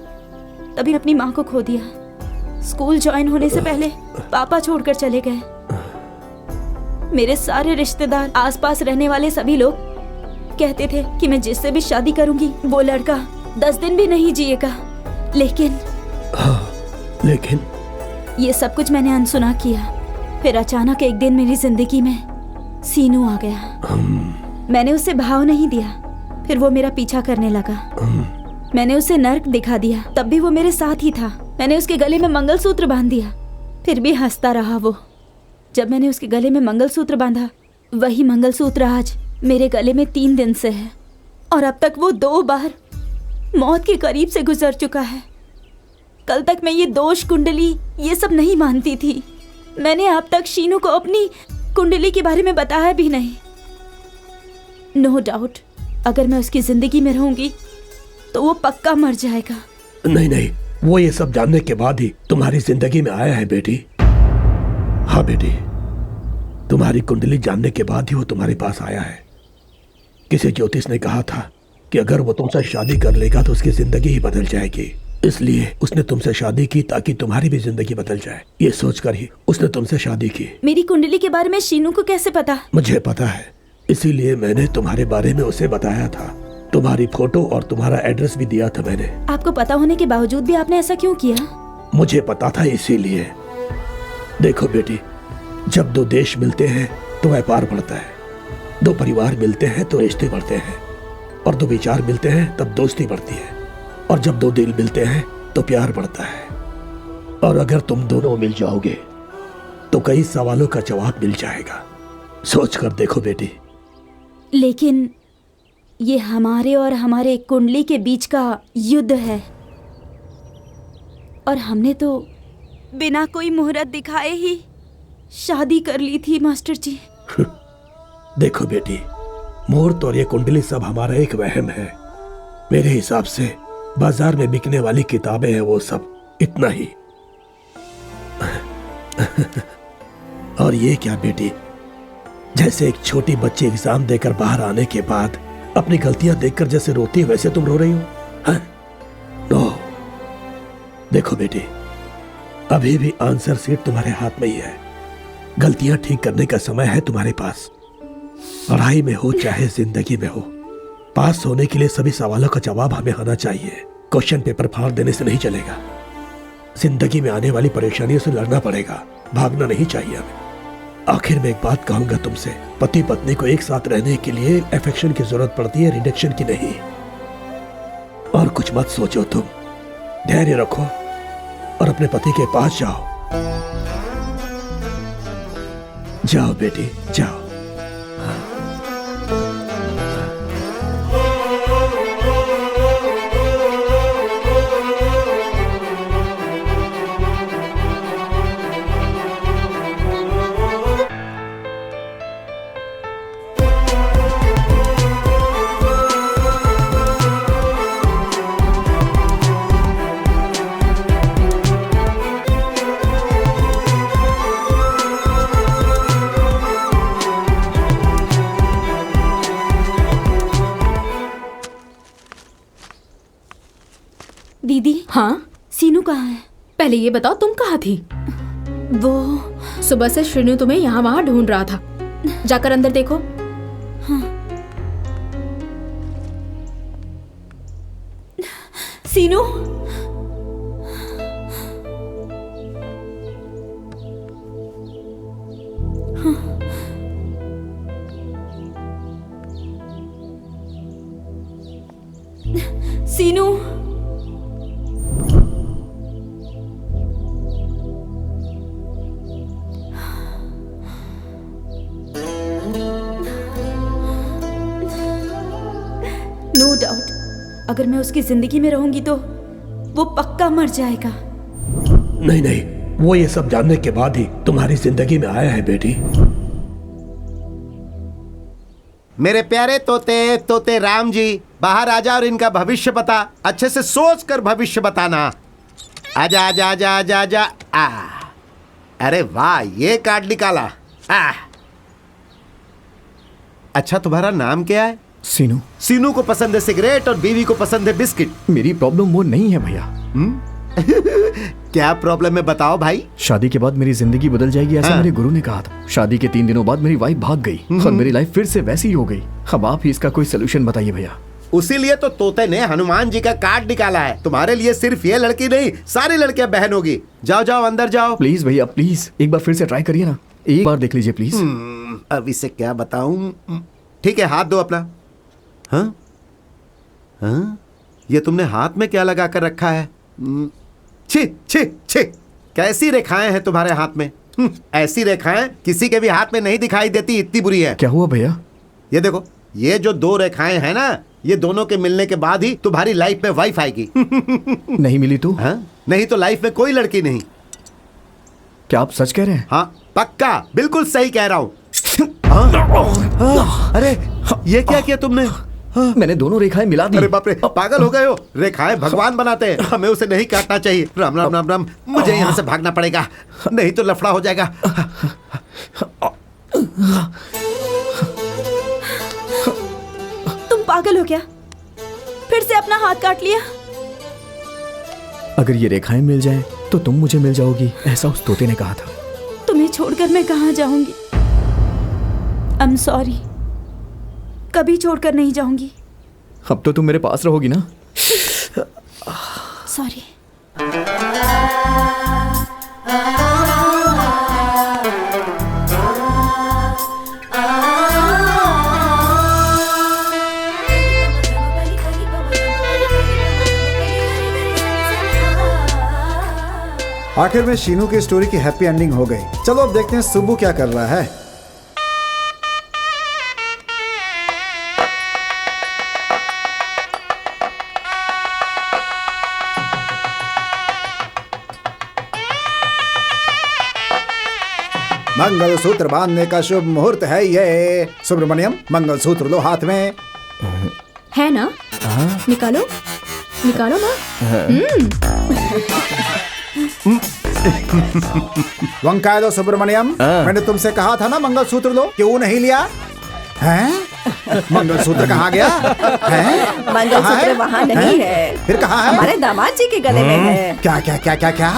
तभी अपनी माँ को खो दिया। स्कूल ज्वाइन होने से पहले पापा छोड़कर चले गए। मेरे सारे रिश्तेदार, आसपास रहने वाले सभी लोग कहते थे कि मैं जिससे भी शादी करूंगी वो लड़का 10 दिन भी नहीं जिएगा। लेकिन लेकिन ये सब कुछ मैंने अनसुना किया। फिर अचानक एक दिन मेरी जिंदगी में सीनू आ गया। मैंने उसे भाव नहीं दिया, फिर वो मेरा पीछा करने लगा। मैंने उसे नर्क दिखा दिया, तब भी वो मेरे साथ ही था। मैंने उसके गले में मंगलसूत्र बांध दिया, फिर भी हंसता रहा वो। जब मैंने उसके गले में मंगलसूत्र बांधा, वही मंगलसूत्र आज मेरे गले में 3 दिन से है और अब तक वो 2 बार मौत के करीब से गुजर चुका है। कल तक मैं ये दोष कुंडली ये सब नहीं मानती थी। मैंने अब तक शीनू को अपनी कुंडली के बारे में बताया भी नहीं। नो डाउट अगर मैं उसकी जिंदगी में रहूंगी तो वो पक्का मर जाएगा। नहीं नहीं, वो ये सब जानने के बाद ही तुम्हारी जिंदगी में आया है बेटी। हाँ बेटी, तुम्हारी कुंडली जानने के बाद ही वो तुम्हारे पास आया है। किसी ज्योतिष ने कहा था कि अगर वो तुमसे शादी कर लेगा तो उसकी जिंदगी ही बदल जाएगी। इसलिए उसने तुमसे शादी की ताकि तुम्हारी भी जिंदगी बदल जाए। ये सोचकर ही उसने तुमसे शादी की। मेरी कुंडली के बारे में शीनू को कैसे पता? मुझे पता है, इसीलिए मैंने तुम्हारे बारे में उसे बताया था। तुम्हारी फोटो और तुम्हारा एड्रेस भी दिया था मैंने। आपको पता होने के बावजूद भी आपने ऐसा क्यों किया? मुझे पता था इसीलिए। देखो बेटी, जब 2 देश मिलते हैं तो व्यापार बढ़ता है, 2 परिवार मिलते हैं तो रिश्ते बढ़ते हैं, और 2 विचार मिलते हैं तब दोस्ती बढ़ती है, और जब 2 दिल मिलते हैं तो प्यार बढ़ता है। और अगर तुम दोनों मिल जाओगे तो कई सवालों का जवाब मिल जाएगा। सोच कर देखो बेटी। लेकिन ये हमारे और हमारे कुंडली के बीच का युद्ध है, और हमने तो बिना कोई मुहूर्त दिखाए ही शादी कर ली थी मास्टर जी। देखो बेटी, मुहूर्त और ये कुंडली सब हमारा एक वहम है। मेरे हिसाब से बाजार में बिकने वाली किताबें हैं वो सब, इतना ही। और ये क्या बेटी, जैसे एक छोटी बच्ची एग्जाम देकर बाहर आने के बाद अपनी गलतियां देखकर जैसे रोती है वैसे तुम रो रही हो? हाँ? नो, देखो बेटी, अभी भी आंसर सीट तुम्हारे हाथ में ही है। गलतियां ठीक करने का समय है तुम्हारे पास। पढ़ाई में हो चाहे जिंदगी में हो, पास होने के लिए सभी सवालों का जवाब हमें आना चाहिए। क्वेश्चन पेपर फाड़ देने से नहीं चलेगा। जिंदगी में आने वाली परेशानियों से लड़ना पड़ेगा, भागना नहीं चाहिए हमें। आखिर में एक बात कहूंगा तुमसे, पति पत्नी को एक साथ रहने के लिए अफेक्शन की जरूरत पड़ती है, रिडक्शन की नहीं। और कुछ मत सोचो, तुम धैर्य रखो और अपने पति के पास जाओ। जाओ बेटी, जाओ। दीदी, हाँ, सीनू कहाँ है? पहले ये बताओ तुम कहाँ थी? वो सुबह से श्रीनू तुम्हें यहाँ वहाँ ढूंढ रहा था। जाकर अंदर देखो। हाँ। सीनू, हाँ। सीनू, नो डाउट अगर मैं उसकी जिंदगी में रहूंगी तो वो पक्का मर जाएगा। नहीं नहीं, वो ये सब जानने के बाद ही तुम्हारी जिंदगी में आया है बेटी। मेरे प्यारे तोते तोते राम जी, बाहर आजा और इनका भविष्य बता। अच्छे से सोच कर भविष्य बताना। आजा आजा आजा आजा आजा। अरे वाह, ये कार्ड निकाला। अच्छा, तुम्हारा नाम क्या है? सीनू। सीनू को पसंद है सिगरेट और बीवी को पसंद है बिस्किट। मेरी प्रॉब्लम वो नहीं है भैया। क्या प्रॉब्लम है बताओ भाई। शादी के बाद मेरी जिंदगी बदल जाएगी ऐसा मेरे गुरु ने कहा था। शादी के 3 दिनों बाद मेरी वाइफ भाग गई और मेरी लाइफ फिर से वैसी ही हो गई। अब आप ही इसका कोई सोल्यूशन बताइए भैया। उसीलिए तो तोते ने हनुमान जी का कार्ड निकाला है। तुम्हारे लिए सिर्फ ये लड़की नहीं, सारी लड़कियां बहन होगी। जाओ जाओ अंदर जाओ। प्लीज भैया प्लीज, एक बार फिर से ट्राई करिए ना, एक बार देख लीजिए प्लीज। अब इसे क्या बताऊं। ठीक है, हाथ दो अपना। हाँ हाँ, ये तुमने हाथ में क्या लगा कर रखा है? छी छी छी, कैसी रेखाएं हैं तुम्हारे हाथ में। ऐसी रेखाएं किसी के भी हाथ में नहीं दिखाई देती, इतनी बुरी है। क्या हुआ भैया? ये देखो, ये जो 2 रेखाएं हैं ना, ये दोनों के मिलने के बाद ही तुम्हारी लाइफ में वाइफ आएगी। नहीं मिली तो? हाँ? नहीं तो लाइफ में कोई लड़की नहीं। क्या आप सच कह रहे हैं? हाँ पक्का, बिल्कुल सही कह रहा हूँ। अरे ये क्या किया तुमने? मैंने दोनों रेखाएं मिला दी। अरे बाप रे, पागल हो गए हो। रेखाएं भगवान बनाते हैं, हमें उसे नहीं काटना चाहिए। राम राम राम राम, मुझे यहाँ से भागना पड़ेगा, नहीं तो लफड़ा हो जाएगा। तुम पागल हो क्या? फिर से अपना हाथ काट लिया? अगर ये रेखाएं मिल जाएं, तो तुम मुझे मिल जाओगी, ऐसा उस तोते ने कहा था। तुम्हें छोड़कर मैं कहाँ जाऊंगी? आई एम सॉरी, कभी छोड़कर नहीं जाऊंगी। अब तो तुम मेरे पास रहोगी ना? सॉरी। आखिर में शीनू की स्टोरी की हैप्पी एंडिंग हो गई। चलो अब देखते हैं सुब्बू क्या कर रहा है। मंगलसूत्र बांधने का शुभ मुहूर्त है ये। सुब्रमण्यम, मंगलसूत्र लो हाथ में। है ना? निकालो निकालो ना। वंकाय लो सुब्रमण्यम, मैंने तुमसे कहा था ना मंगलसूत्र लो, क्यों नहीं लिया? हैं? मंगलसूत्र कहाँ गया? हैं? मंगलसूत्र वहाँ नहीं है। फिर कहाँ है? हमारे दामाद जी के गले में है। क्या क्या क्या क्या क्या?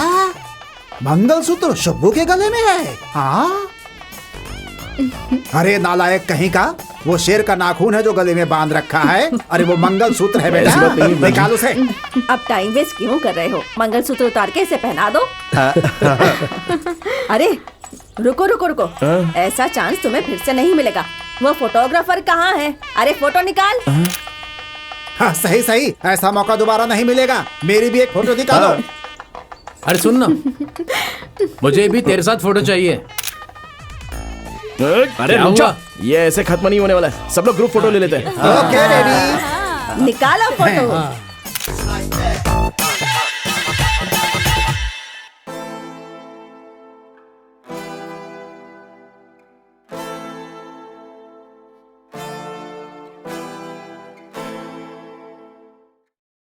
मंगलसूत्र शुब्बू के गले में है? हाँ? अरे नालायक कहीं का, वो शेर का नाखून है जो गले में बांध रखा है। अरे वो मंगलसूत्र है बेटा, निकालो से। अब टाइम वेस्ट क्यों कर रहे हो? मंगलसूत्र उतार के इसे पहना दो। अरे रुको रुको रुको, ऐसा चांस तुम्हें फिर से नहीं मिलेगा। वो फोटोग्राफर कहाँ है? अरे फोटो निकाल। हाँ सही सही, ऐसा मौका दोबारा नहीं मिलेगा। मेरी भी एक फोटो निकालो। अरे सुन ना, मुझे भी तेरे साथ फोटो चाहिए। अरे क्या रुचा, हुआ? ये ऐसे खत्म नहीं होने वाला है। सब लोग ग्रुप फोटो ले लेते हैं। Okay ready. निकालो फोटो।